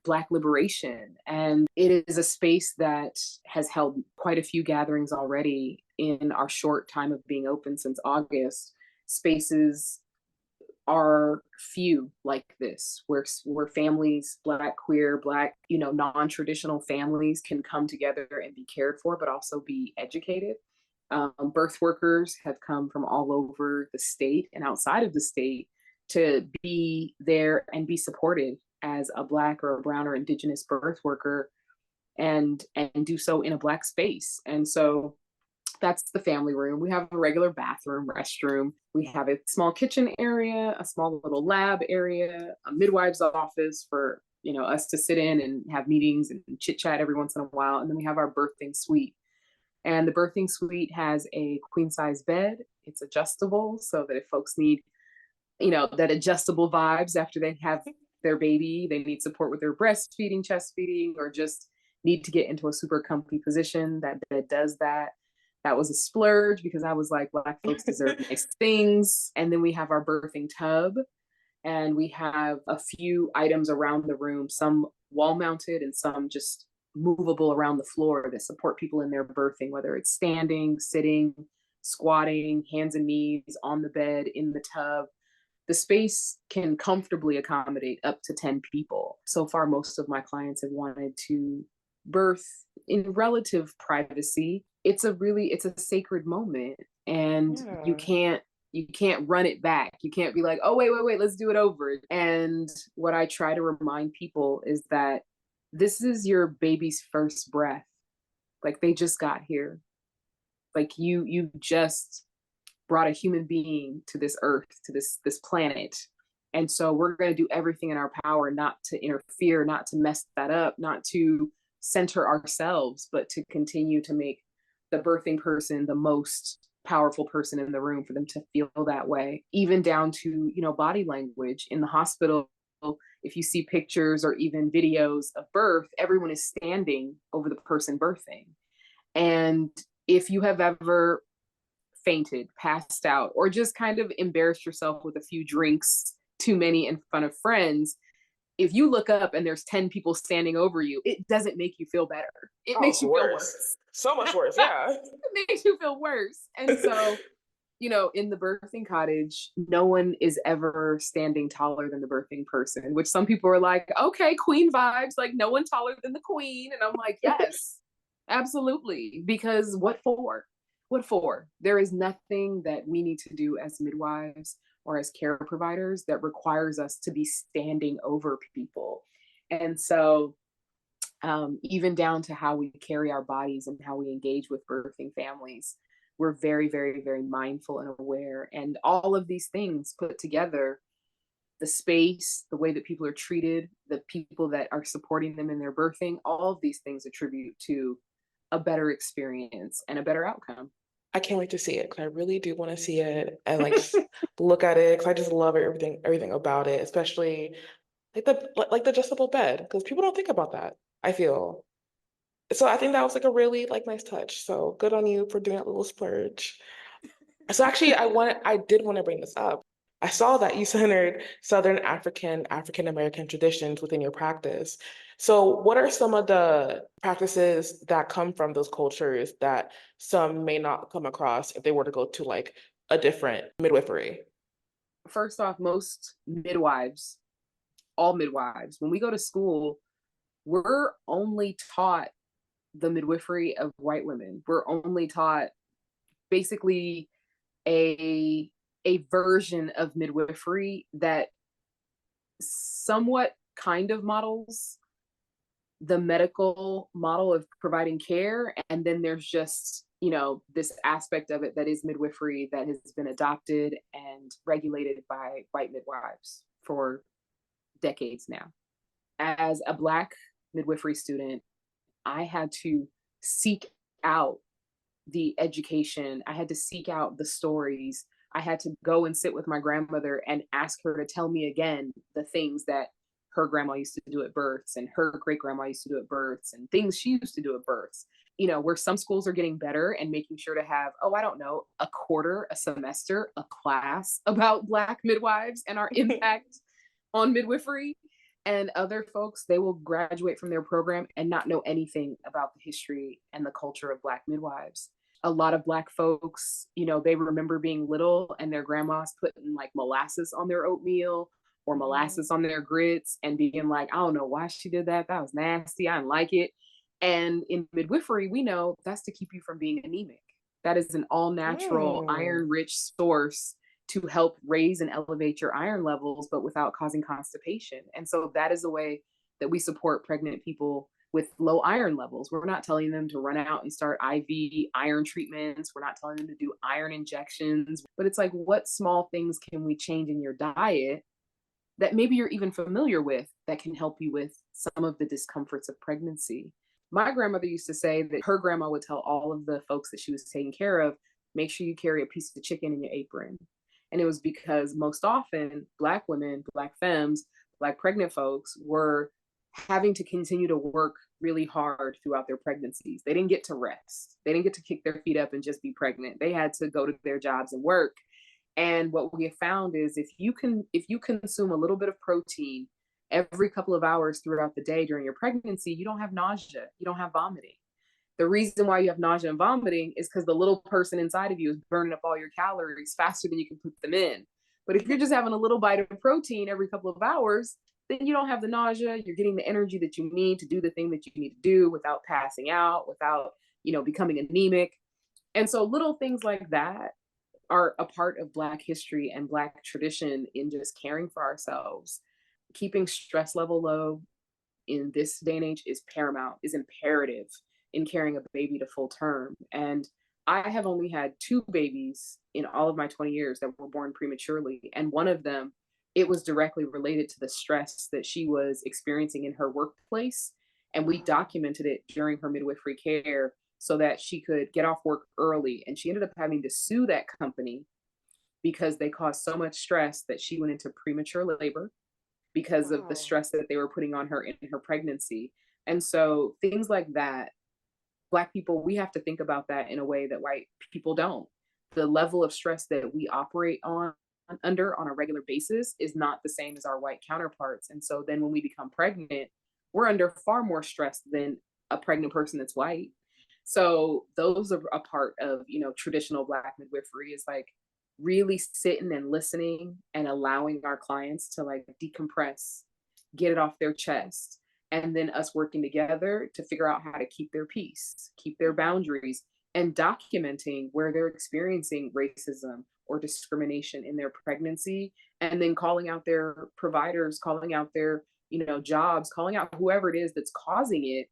Black liberation. And it is a space that has held quite a few gatherings already in our short time of being open since August. Spaces are few like this, where families, Black, queer, Black, non-traditional families can come together and be cared for, but also be educated. Birth workers have come from all over the state and outside of the state to be there and be supported as a Black or a brown or Indigenous birth worker, and do so in a Black space. And so that's the family room. We have a regular bathroom, restroom. We have a small kitchen area, a small little lab area, a midwife's office for us to sit in and have meetings and chit chat every once in a while. And then we have our birthing suite. And the birthing suite has a queen size bed. It's adjustable, so that if folks need, that adjustable vibes after they have their baby, they need support with their breastfeeding, chest feeding, or just need to get into a super comfy position, that bed does that. That was a splurge because I was like, Black folks deserve nice things. And then we have our birthing tub, and we have a few items around the room, some wall mounted and some just movable around the floor, that support people in their birthing, whether it's standing, sitting, squatting, hands and knees, on the bed, in the tub. The space can comfortably accommodate up to 10 people. So far, most of my clients have wanted to birth in relative privacy. It's a sacred moment, and you can't run it back. You can't be like, oh, wait, let's do it over. And what I try to remind people is that this is your baby's first breath. Like, they just got here. Like, you just brought a human being to this earth, to this planet. And so we're going to do everything in our power not to interfere, not to mess that up, not to center ourselves, but to continue to make the birthing person the most powerful person in the room, for them to feel that way, even down to, body language in the hospital. If you see pictures or even videos of birth, everyone is standing over the person birthing. And if you have ever fainted, passed out, or just kind of embarrassed yourself with a few drinks too many in front of friends, if you look up and there's 10 people standing over you, it doesn't make you feel better. It Oh, makes it's you feel worse. worse. So much worse. Yeah. It makes you feel worse. And so, in the birthing cottage, no one is ever standing taller than the birthing person, which some people are like, okay, queen vibes, like no one taller than the queen. And I'm like, yes, absolutely. Because what for? What for? There is nothing that we need to do as midwives or as care providers that requires us to be standing over people. And so, even down to how we carry our bodies and how we engage with birthing families, we're very, very, very mindful and aware. And all of these things put together, the space, the way that people are treated, the people that are supporting them in their birthing, all of these things attribute to a better experience and a better outcome. I can't wait to see it because I really do want to see it and like just look at it because I just love everything about it, especially like the adjustable bed because people don't think about that. I feel so. I think that was like a really like nice touch. So good on you for doing that little splurge. So actually, I did want to bring this up. I saw that you centered Southern African American traditions within your practice. So what are some of the practices that come from those cultures that some may not come across if they were to go to like a different midwifery? First off, most midwives, all midwives, when we go to school, we're only taught the midwifery of white women. We're only taught basically a version of midwifery that somewhat kind of models the medical model of providing care, and then there's just this aspect of it that is midwifery that has been adopted and regulated by white midwives for decades now. As a Black midwifery student, I had to seek out the education. I had to seek out the stories. I had to go and sit with my grandmother and ask her to tell me again the things that her grandma used to do at births and her great grandma used to do at births and things she used to do at births. Where some schools are getting better and making sure to have, oh, I don't know, a quarter, a semester, a class about Black midwives and our impact on midwifery. And other folks, they will graduate from their program and not know anything about the history and the culture of Black midwives. A lot of Black folks, they remember being little and their grandmas putting like molasses on their oatmeal or molasses on their grits and being like, I don't know why she did that. That was nasty. I didn't like it. And in midwifery, we know that's to keep you from being anemic. That is an all natural, Mm. iron rich source to help raise and elevate your iron levels, but without causing constipation. And so that is a way that we support pregnant people with low iron levels. We're not telling them to run out and start IV iron treatments. We're not telling them to do iron injections, but it's like, what small things can we change in your diet that maybe you're even familiar with that can help you with some of the discomforts of pregnancy? My grandmother used to say that her grandma would tell all of the folks that she was taking care of, make sure you carry a piece of chicken in your apron. And it was because most often Black women, Black femmes, Black pregnant folks were having to continue to work really hard throughout their pregnancies. They didn't get to rest. They didn't get to kick their feet up and just be pregnant. They had to go to their jobs and work. And what we have found is if you consume a little bit of protein every couple of hours throughout the day during your pregnancy, you don't have nausea, you don't have vomiting. The reason why you have nausea and vomiting is because the little person inside of you is burning up all your calories faster than you can put them in. But if you're just having a little bite of protein every couple of hours, then you don't have the nausea. You're getting the energy that you need to do the thing that you need to do without passing out, without, becoming anemic. And so little things like that are a part of Black history and Black tradition in just caring for ourselves. Keeping stress level low in this day and age is paramount, is imperative in carrying a baby to full term. And I have only had two babies in all of my 20 years that were born prematurely. And one of them, it was directly related to the stress that she was experiencing in her workplace. And we documented it during her midwifery care so that she could get off work early. And she ended up having to sue that company because they caused so much stress that she went into premature labor because of the Wow. stress that they were putting on her in her pregnancy. And so things like that, Black people, we have to think about that in a way that white people don't. The level of stress that we operate on under on a regular basis is not the same as our white counterparts. And so then when we become pregnant, we're under far more stress than a pregnant person that's white. So those are a part of, traditional Black midwifery, is like really sitting and listening and allowing our clients to like decompress, get it off their chest, and then us working together to figure out how to keep their peace, keep their boundaries, and documenting where they're experiencing racism or discrimination in their pregnancy, and then calling out their providers, calling out their, jobs, calling out whoever it is that's causing it,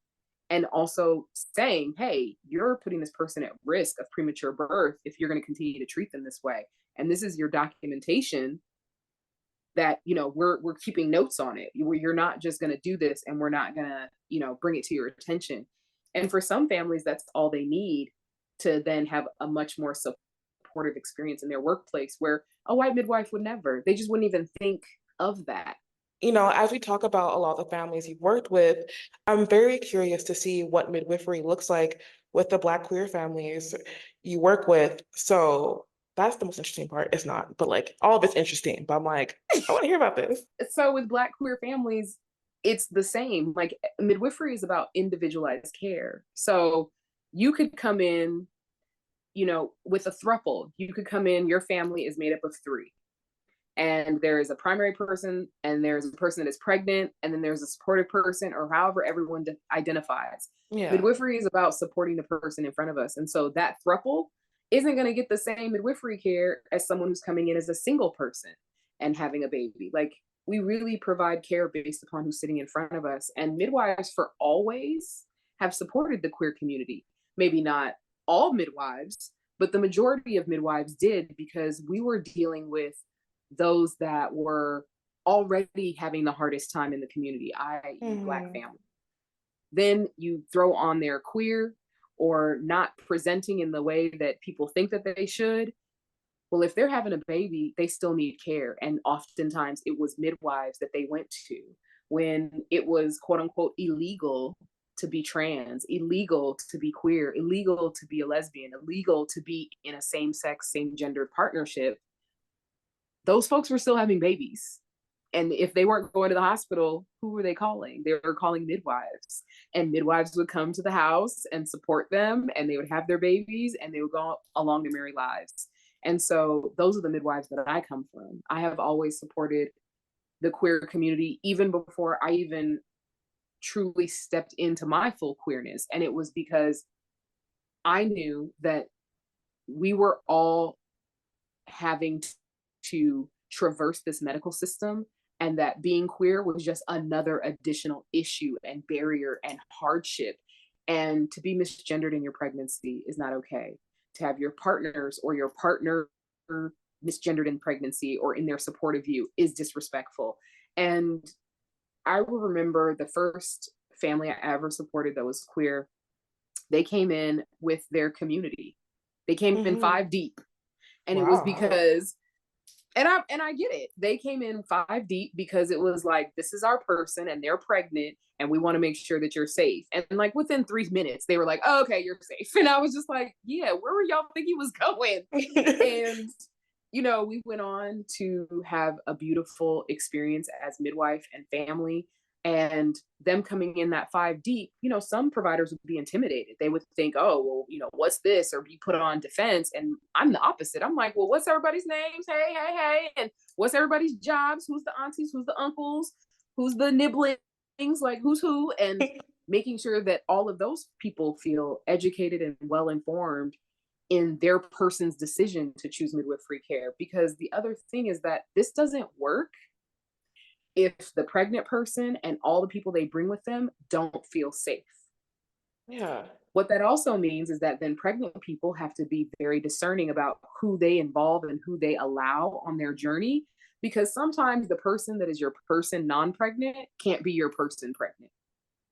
and also saying, hey, you're putting this person at risk of premature birth if you're going to continue to treat them this way. And this is your documentation that, we're keeping notes on it. You're not just going to do this and we're not going to, bring it to your attention. And for some families, that's all they need to then have a much more supportive experience in their workplace, where a white midwife would never, they just wouldn't even think of that. As we talk about a lot of the families you've worked with, I'm very curious to see what midwifery looks like with the Black queer families you work with. So that's the most interesting part. It's not, but like all of it's interesting. But I'm like, I want to hear about this. So with Black queer families, it's the same. Like, midwifery is about individualized care. So you could come in, with a throuple. You could come in, your family is made up of three. And there is a primary person, and there's a person that is pregnant, and then there's a supportive person, or however everyone identifies. Yeah. Midwifery is about supporting the person in front of us. And so that throuple isn't going to get the same midwifery care as someone who's coming in as a single person and having a baby. Like, we really provide care based upon who's sitting in front of us. And midwives for always have supported the queer community. Maybe not all midwives, but the majority of midwives did, because we were dealing with those that were already having the hardest time in the community, i.e. Black families. Then you throw on their queer or not presenting in the way that people think that they should. Well, if they're having a baby, they still need care. And oftentimes it was midwives that they went to when it was quote unquote illegal to be trans, illegal to be queer, illegal to be a lesbian, illegal to be in a same-sex, same-gendered partnership. Those folks were still having babies. And if they weren't going to the hospital, who were they calling? They were calling midwives. And midwives would come to the house and support them, and they would have their babies, and they would go along their merry lives. And so those are the midwives that I come from. I have always supported the queer community, even before I even truly stepped into my full queerness. And it was because I knew that we were all having to traverse this medical system, and that being queer was just another additional issue and barrier and hardship. And to be misgendered in your pregnancy is not okay. To have your partners or your partner misgendered in pregnancy or in their support of you is disrespectful. And I will remember the first family I ever supported that was queer. They came in with their community. They came in 5 deep. And it was because, and I get it. They came in 5 deep because it was like, this is our person and they're pregnant and we want to make sure that you're safe. And like within 3 minutes, they were like, oh, okay, you're safe. And I was just like, yeah, where were y'all think he was going? And, we went on to have a beautiful experience as midwife and family. And them coming in that 5 deep, some providers would be intimidated. They would think, oh, well, what's this? Or be put on defense. And I'm the opposite. I'm like, well, what's everybody's names? Hey. And what's everybody's jobs? Who's the aunties? Who's the uncles? Who's the nibblings? Like, who's who? And making sure that all of those people feel educated and well-informed in their person's decision to choose midwifery care. Because the other thing is that this doesn't work if the pregnant person and all the people they bring with them don't feel safe. Yeah. What that also means is that then pregnant people have to be very discerning about who they involve and who they allow on their journey, because sometimes the person that is your person non-pregnant can't be your person pregnant.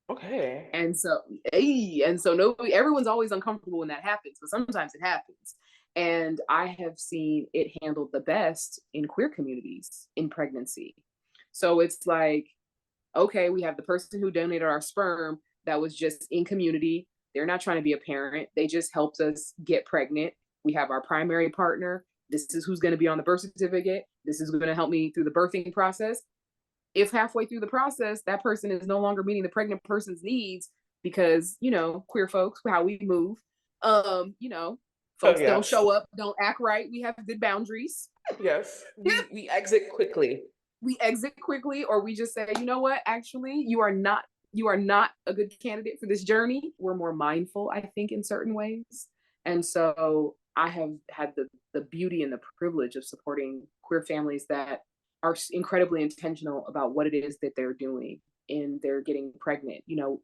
Okay. And so everyone's always uncomfortable when that happens, but sometimes it happens. And I have seen it handled the best in queer communities in pregnancy. So it's like, okay, we have the person who donated our sperm that was just in community. They're not trying to be a parent. They just helped us get pregnant. We have our primary partner. This is who's going to be on the birth certificate. this is going to help me through the birthing process. If halfway through the process, that person is no longer meeting the pregnant person's needs because, queer folks, how we move, Oh folks don't yes. show up, don't act right. We have good boundaries. Yes. We exit quickly. We exit quickly, or we just say, you know what, actually, you are not a good candidate for this journey. We're more mindful, I think, in certain ways. And so I have had the beauty and the privilege of supporting queer families that are incredibly intentional about what it is that they're doing and they're getting pregnant. You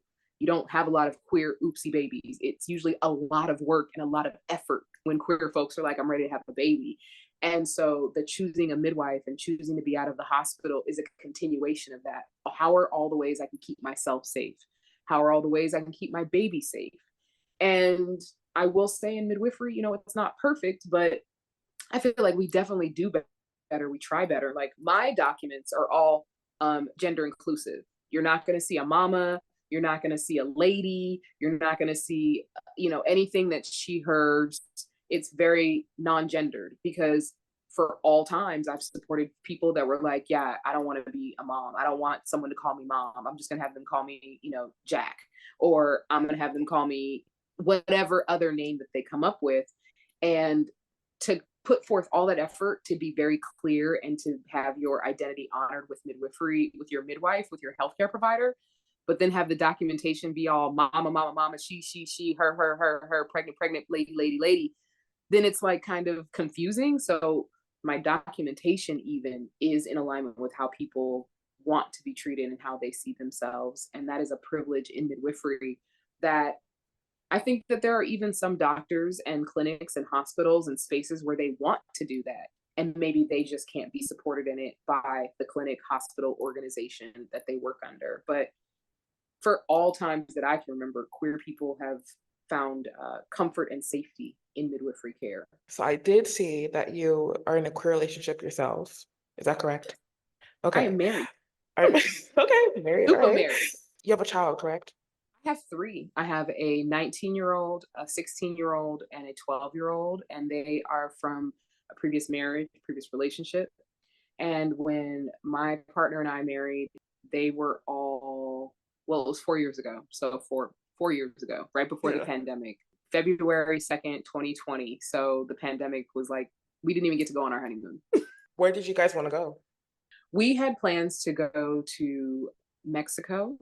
don't have a lot of queer oopsie babies. It's usually a lot of work and a lot of effort when queer folks are like, I'm ready to have a baby. And so the choosing a midwife and choosing to be out of the hospital is a continuation of that. How are all the ways I can keep myself safe? How are all the ways I can keep my baby safe? And I will say in midwifery, it's not perfect, but I feel like we definitely do better. We try better. Like my documents are all gender inclusive. You're not going to see a mama. You're not going to see a lady. You're not going to see, anything that she, hers. It's very non-gendered because for all times I've supported people that were like, yeah, I don't want to be a mom. I don't want someone to call me mom. I'm just going to have them call me, Jack, or I'm going to have them call me whatever other name that they come up with. And to put forth all that effort to be very clear and to have your identity honored with midwifery, with your midwife, with your healthcare provider, but then have the documentation be all mama, mama, mama, she, her, pregnant, lady, then it's like kind of confusing. So my documentation even is in alignment with how people want to be treated and how they see themselves. And that is a privilege in midwifery that I think that there are even some doctors and clinics and hospitals and spaces where they want to do that. And maybe they just can't be supported in it by the clinic, hospital, organization that they work under. But for all times that I can remember, queer people have found comfort and safety in midwifery care. So I did see that you are in a queer relationship yourself. Is that correct? I Okay. am married. Okay, married, all Super right. married. You have a child, correct? I have three. I have a 19-year-old, a 16-year-old, and a 12-year-old, and they are from a previous marriage, previous relationship. And when my partner and I married, they were all, well, it was 4 years ago. So 4 years ago, right before the Yeah. pandemic, February 2nd, 2020. So the pandemic was like, we didn't even get to go on our honeymoon. Where did you guys want to go? We had plans to go to Mexico,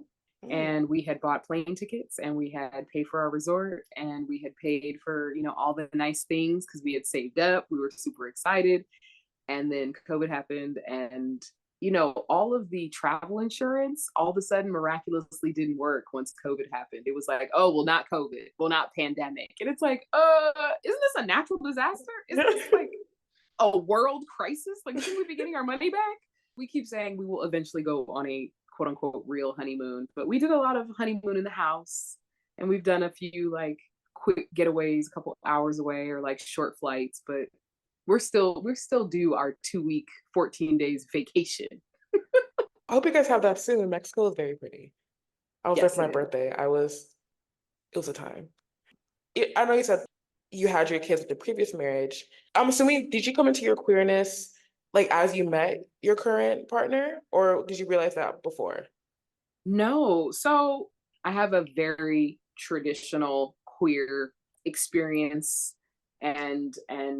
and we had bought plane tickets and we had paid for our resort and we had paid for, all the nice things because we had saved up. We were super excited. And then COVID happened, and all of the travel insurance all of a sudden miraculously didn't work once COVID happened. It was like, oh, well, not COVID, well, not pandemic. And it's like, isn't this a natural disaster? Isn't this like a world crisis? Like, shouldn't we be getting our money back? We keep saying we will eventually go on a quote unquote real honeymoon, but we did a lot of honeymoon in the house, and we've done a few like quick getaways, a couple hours away, or like short flights, but we're still due our 2 week, 14 days vacation. I hope you guys have that soon. Mexico is very pretty. I was there Yes, for my it is. birthday. It was a time. I know you said you had your kids with the previous marriage. I'm assuming, did you come into your queerness like as you met your current partner, or did you realize that before? No. So I have a very traditional queer experience, and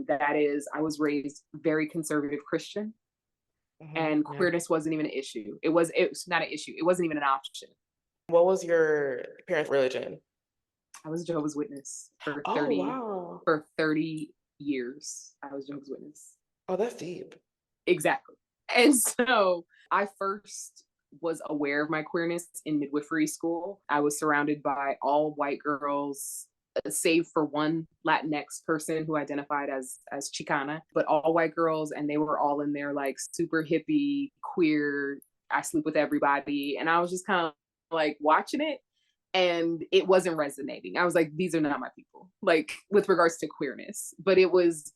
that is I was raised very conservative Christian, and Yeah. queerness wasn't even an issue. It was not an issue. It wasn't even an option. What was your parents' religion? I was a Jehovah's Witness for Oh, 30 wow. for 30 years. I was Jehovah's Witness. Oh, that's deep. Exactly. And so I first was aware of my queerness in midwifery school. I was surrounded by all white girls, save for one Latinx person who identified as Chicana, but all white girls, and they were all in there like super hippie, queer, I sleep with everybody. And I was just kind of like watching it, and it wasn't resonating. I was like, these are not my people, like with regards to queerness. But it was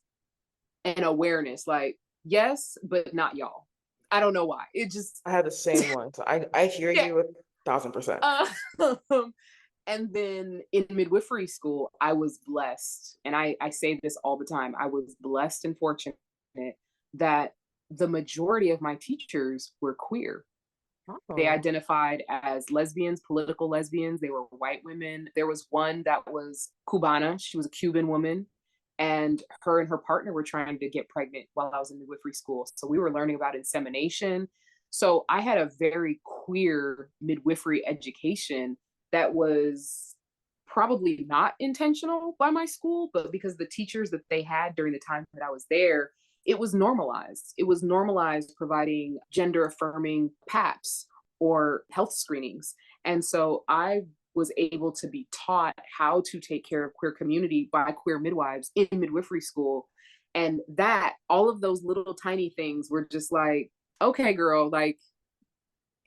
an awareness, like, yes, but not y'all. I don't know why. It just I had the same one. So I hear yeah. you 1,000%. And then in midwifery school, I was blessed, and I say this all the time. I was blessed and fortunate that the majority of my teachers were queer. They Oh. identified as lesbians, political lesbians. They were white women. There was one that was Cubana. She was a Cuban woman. And her partner were trying to get pregnant while I was in midwifery school. So we were learning about insemination. So I had a very queer midwifery education that was probably not intentional by my school, but because the teachers that they had during the time that I was there, it was normalized. It was normalized providing gender affirming PAPs or health screenings. And so I was able to be taught how to take care of queer community by queer midwives in midwifery school. And that, all of those little tiny things were just like, okay, girl, like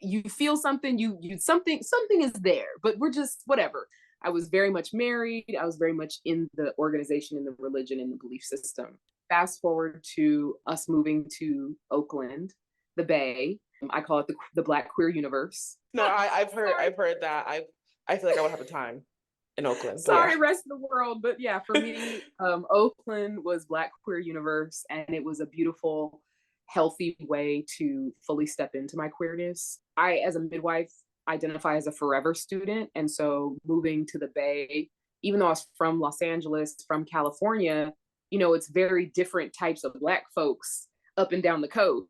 you feel something, something is there, but we're just whatever. I was very much married. I was very much in the organization, in the religion, in the belief system. Fast forward to us moving to Oakland, the Bay. I call it the Black queer universe. No, I've heard Sorry, I've heard that. I feel like I would have a time in Oakland, but yeah. sorry, rest of the world, but yeah, for me, Oakland was Black queer universe, and it was a beautiful, healthy way to fully step into my queerness. I, as a midwife, identify as a forever student, and so moving to the Bay, even though I was from Los Angeles, from California, it's very different types of Black folks up and down the coast.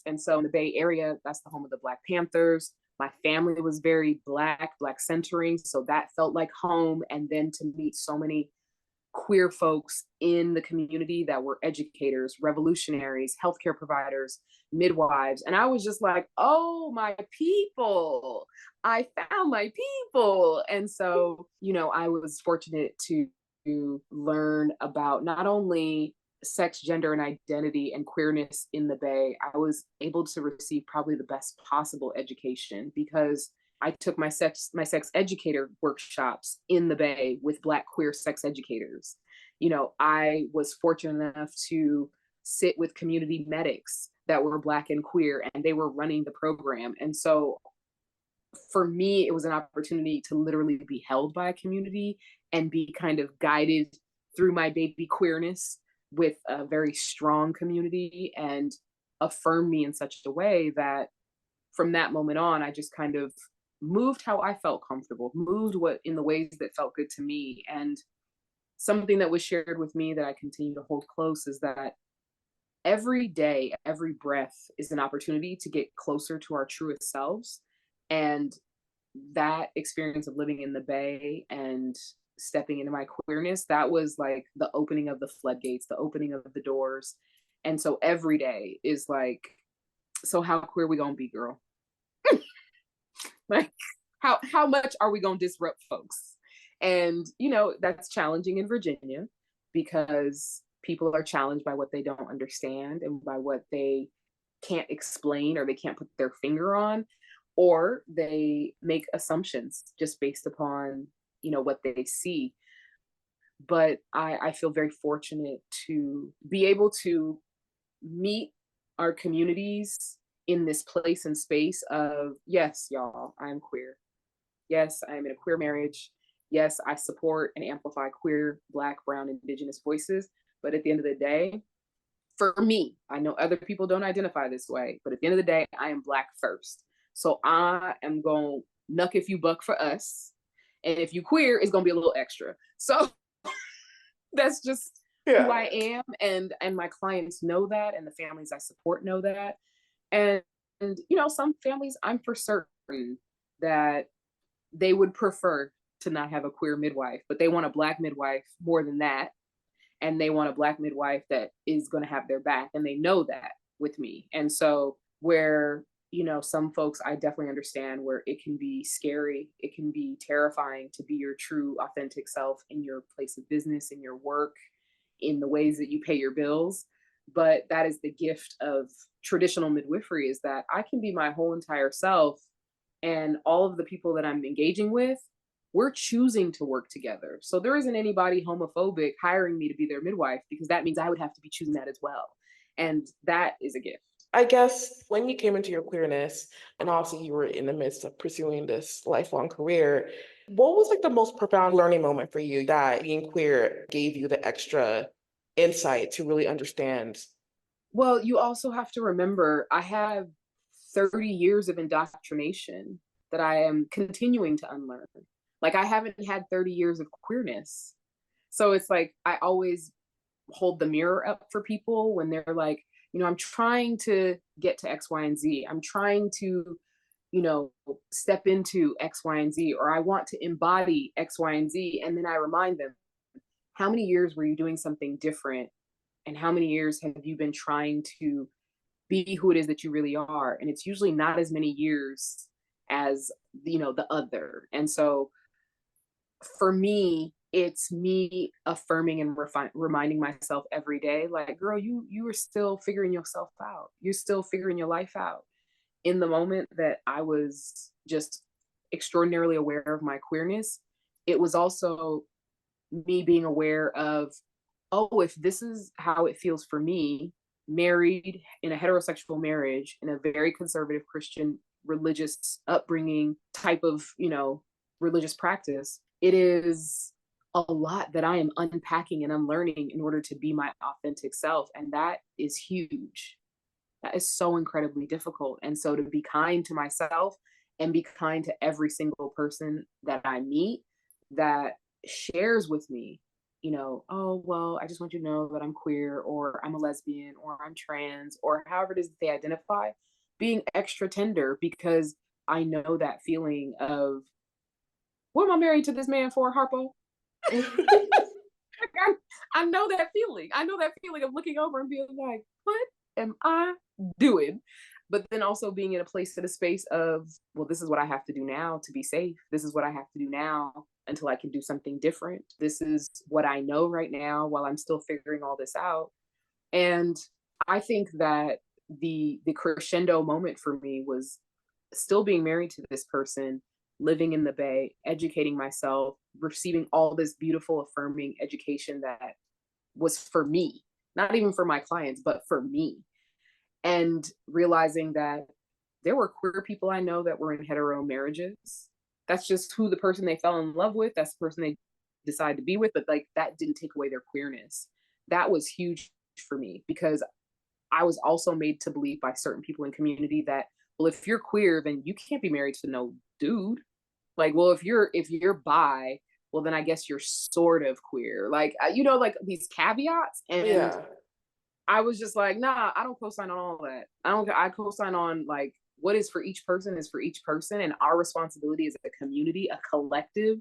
And so in the Bay Area, that's the home of the Black Panthers. My family was very Black centering. So that felt like home. And then to meet so many queer folks in the community that were educators, revolutionaries, healthcare providers, midwives. And I was just like, oh, my people, I found my people. And so, I was fortunate to learn about not only sex, gender, and identity and queerness in the Bay. I was able to receive probably the best possible education because I took my sex educator workshops in the Bay with Black queer sex educators. I was fortunate enough to sit with community medics that were Black and queer, and they were running the program. And so for me, it was an opportunity to literally be held by a community and be kind of guided through my baby queerness with a very strong community and affirm me in such a way that from that moment on, I just kind of moved how I felt comfortable, moved what in the ways that felt good to me. And something that was shared with me that I continue to hold close is that every day, every breath is an opportunity to get closer to our truest selves. And that experience of living in the Bay and stepping into my queerness, that was like the opening of the floodgates, the opening of the doors. And so every day is like, so how queer we gonna be, girl? Like, how much are we gonna disrupt folks? And that's challenging in Virginia because people are challenged by what they don't understand and by what they can't explain or they can't put their finger on, or they make assumptions just based upon what they see. But I feel very fortunate to be able to meet our communities in this place and space of, yes, y'all, I'm queer. Yes, I'm in a queer marriage. Yes, I support and amplify queer, Black, brown, indigenous voices. But at the end of the day, for me, I know other people don't identify this way, but at the end of the day, I am Black first. So I am going to knuck if you buck for us. And if you queer, it's going to be a little extra. So that's just who Yeah. I am. And my clients know that, and the families I support know that. And some families, I'm for certain that they would prefer to not have a queer midwife, but they want a Black midwife more than that. And they want a Black midwife that is going to have their back. And they know that with me. And so where, some folks, I definitely understand where it can be scary. It can be terrifying to be your true, authentic self in your place of business, in your work, in the ways that you pay your bills. But that is the gift of traditional midwifery, is that I can be my whole entire self, and all of the people that I'm engaging with, we're choosing to work together. So there isn't anybody homophobic hiring me to be their midwife, because that means I would have to be choosing that as well. And that is a gift. I guess when you came into your queerness and also you were in the midst of pursuing this lifelong career, what was like the most profound learning moment for you that being queer gave you the extra insight to really understand Well, you also have to remember, I have 30 years of indoctrination that I am continuing to unlearn. Like, I haven't had 30 years of queerness. So it's like, I always hold the mirror up for people when they're like, I'm trying to get to X, Y, and Z. I'm trying to, step into X, Y, and Z, or I want to embody X, Y, and Z. And then I remind them, how many years were you doing something different? And how many years have you been trying to be who it is that you really are? And it's usually not as many years as, the other. And so for me, it's me affirming and reminding myself every day, like, girl, you are still figuring yourself out. You're still figuring your life out. In the moment that I was just extraordinarily aware of my queerness, it was also me being aware of, oh, if this is how it feels for me, married in a heterosexual marriage in a very conservative Christian religious upbringing type of, religious practice, it is a lot that I am unpacking and unlearning in order to be my authentic self. And that is huge. That is so incredibly difficult. And so to be kind to myself and be kind to every single person that I meet that shares with me, oh, well, I just want you to know that I'm queer, or I'm a lesbian, or I'm trans, or however it is that they identify, being extra tender, because I know that feeling of, what am I married to this man for, Harpo? I know that feeling. I know that feeling of looking over and being like, what am I doing? But then also being in a place, in a space of, well, this is what I have to do now to be safe. This is what I have to do now until I can do something different. This is what I know right now while I'm still figuring all this out. And I think that the crescendo moment for me was still being married to this person, living in the Bay, educating myself, receiving all this beautiful, affirming education that was for me, not even for my clients, but for me. And realizing that there were queer people I know that were in hetero marriages. That's just who the person they fell in love with, that's the person they decided to be with, but like that didn't take away their queerness. That was huge for me, because I was also made to believe by certain people in community that, well, if you're queer, then you can't be married to no dude. Like, well, if you're bi, well, then I guess you're sort of queer. Like, like these caveats. And Yeah. I was just like, nah, I don't co-sign on all that. I co-sign on, like, what is for each person is for each person. And our responsibility as a community, a collective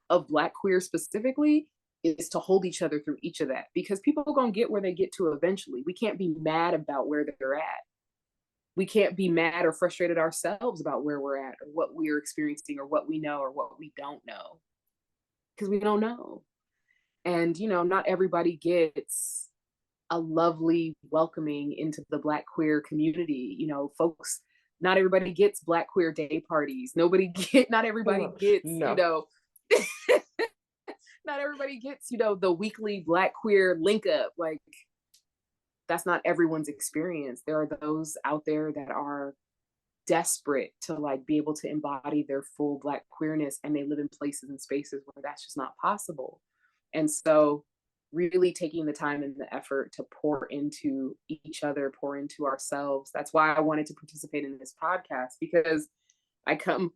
of Black queer specifically, is to hold each other through each of that, because people are going to get where they get to eventually. We can't be mad about where they're at. We can't be mad or frustrated ourselves about where we're at, or what we're experiencing, or what we know, or what we don't know, because we don't know. And, not everybody gets a lovely welcoming into the Black queer community. Folks, not everybody gets Black queer day parties. Not everybody gets, No. not everybody gets, the weekly Black queer link up. Like, that's not everyone's experience. There are those out there that are desperate to, like, be able to embody their full Black queerness, and they live in places and spaces where that's just not possible. And so really taking the time and the effort to pour into each other, pour into ourselves. That's why I wanted to participate in this podcast, because I come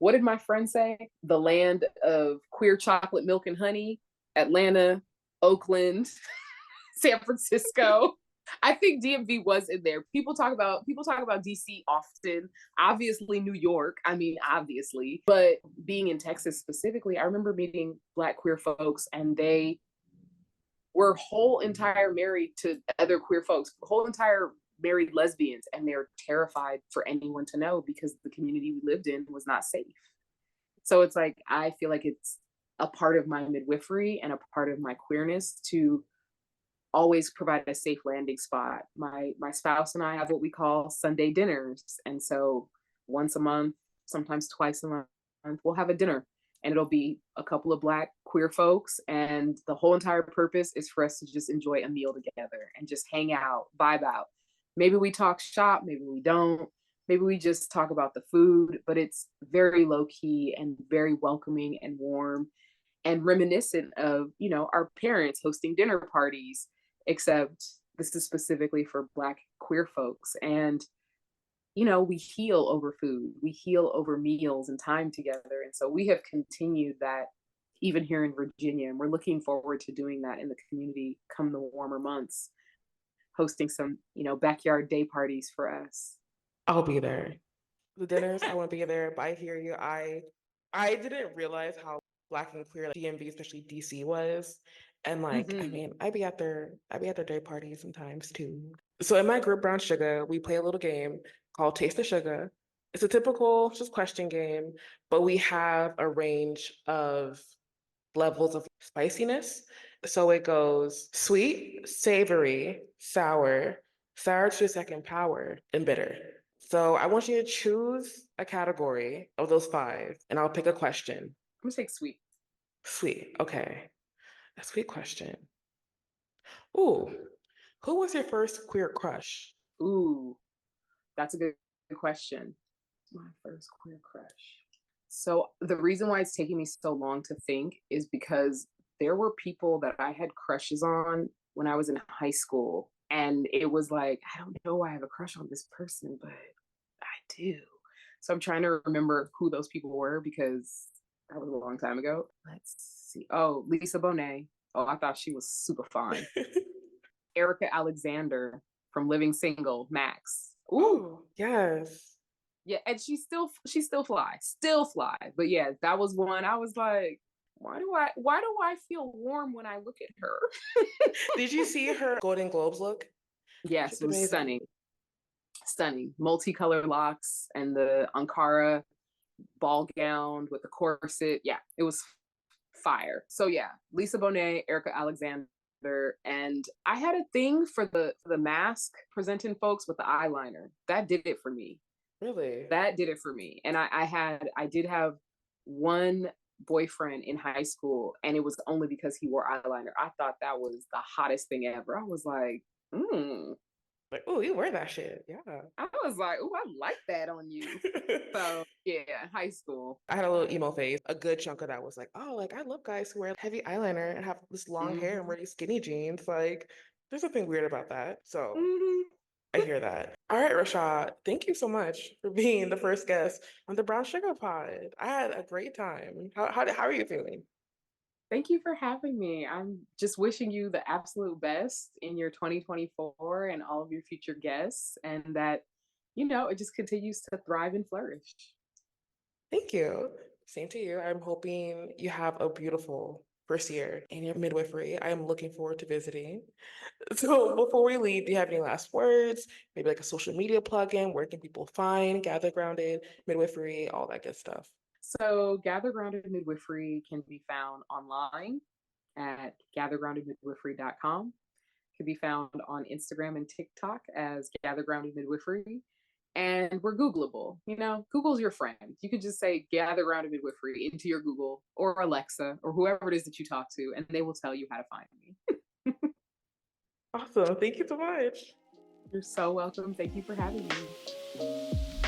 what did my friend say? The land of queer chocolate milk and honey, Atlanta, Oakland, San Francisco. I think DMV was in there. People talk about DC often. Obviously New York. I mean, obviously. But being in Texas specifically, I remember meeting Black queer folks, and they were whole entire married to other queer folks, whole entire married lesbians, and they're terrified for anyone to know, because the community we lived in was not safe. So it's like, I feel like it's a part of my midwifery and a part of my queerness to always provide a safe landing spot. My spouse and I have what we call Sunday dinners. And so once a month, sometimes twice a month, we'll have a dinner, and it'll be a couple of Black queer folks. And the whole entire purpose is for us to just enjoy a meal together and just hang out, vibe out. Maybe we talk shop, maybe we don't. Maybe we just talk about the food, but it's very low key and very welcoming and warm, and reminiscent of, our parents hosting dinner parties, except this is specifically for Black queer folks. And, you know, we heal over food, we heal over meals and time together. And so we have continued that even here in Virginia. And we're looking forward to doing that in the community come the warmer months, hosting some, you know, backyard day parties for us. I'll be there. The dinners, I won't be there, but I hear you. I didn't realize how Black and queer, like DMV, especially DC, was. And like, I Mm-hmm. mean, I'd be at their day parties sometimes too. So in my group Brown Sugar, we play a little game called Taste the Sugar. It's a typical just question game, but we have a range of levels of spiciness. So it goes sweet, savory, sour, sour to the second power, and bitter. So I want you to choose a category of those five, and I'll pick a question. I'm gonna take sweet. Sweet, okay. A sweet question. Ooh, who was your first queer crush? Ooh, that's a good question. My first queer crush. So the reason why it's taking me so long to think is because there were people that I had crushes on when I was in high school. And it was like, I don't know why I have a crush on this person, but I do. So I'm trying to remember who those people were because that was a long time ago. Let's see. Oh, Lisa Bonet. Oh, I thought she was super fine. Erica Alexander from Living Single, Max. Ooh, Oh, yes. yeah, and she's still fly, still fly. But yeah, that was one I was like, why do I feel warm when I look at her? Did you see her Golden Globes look? Yes, She's it was amazing. stunning, stunning. Multicolored locks and the Ankara ball gown with the corset. Yeah, it was fire. So yeah, Lisa Bonet, Erica Alexander, and I had a thing for the mask presenting folks with the eyeliner. That did it for me. Really? That did it for me. And I did have one boyfriend in high school, and it was only because he wore eyeliner. I thought that was the hottest thing ever. I was like, Like, oh, you wear that shit. Yeah. I was like, oh, I like that on you. So yeah, high school. I had a little emo phase. A good chunk of that was like, oh, like I love guys who wear heavy eyeliner and have this long hair and Mm-hmm. wear these skinny jeans. Like, there's something weird about that. So Mm-hmm. I hear that. All right, Rashad, thank you so much for being the first guest on the Brown Sugar Pod. I had a great time. How are you feeling? Thank you for having me. I'm just wishing you the absolute best in your 2024 and all of your future guests, and that, you know, it just continues to thrive and flourish. Thank you. Same to you. I'm hoping you have a beautiful first year in your midwifery. I am looking forward to visiting. So before we leave, do you have any last words? Maybe like a social media plugin? Where can people find Gather Grounded, midwifery, all that good stuff? So, Gather Grounded Midwifery can be found online at gathergroundedmidwifery.com. Can be found on Instagram and TikTok as Gather Grounded Midwifery. And we're Googleable. You know, Google's your friend. You can just say Gather Grounded Midwifery into your Google or Alexa or whoever it is that you talk to, and they will tell you how to find me. Awesome. Thank you so much. You're so welcome. Thank you for having me.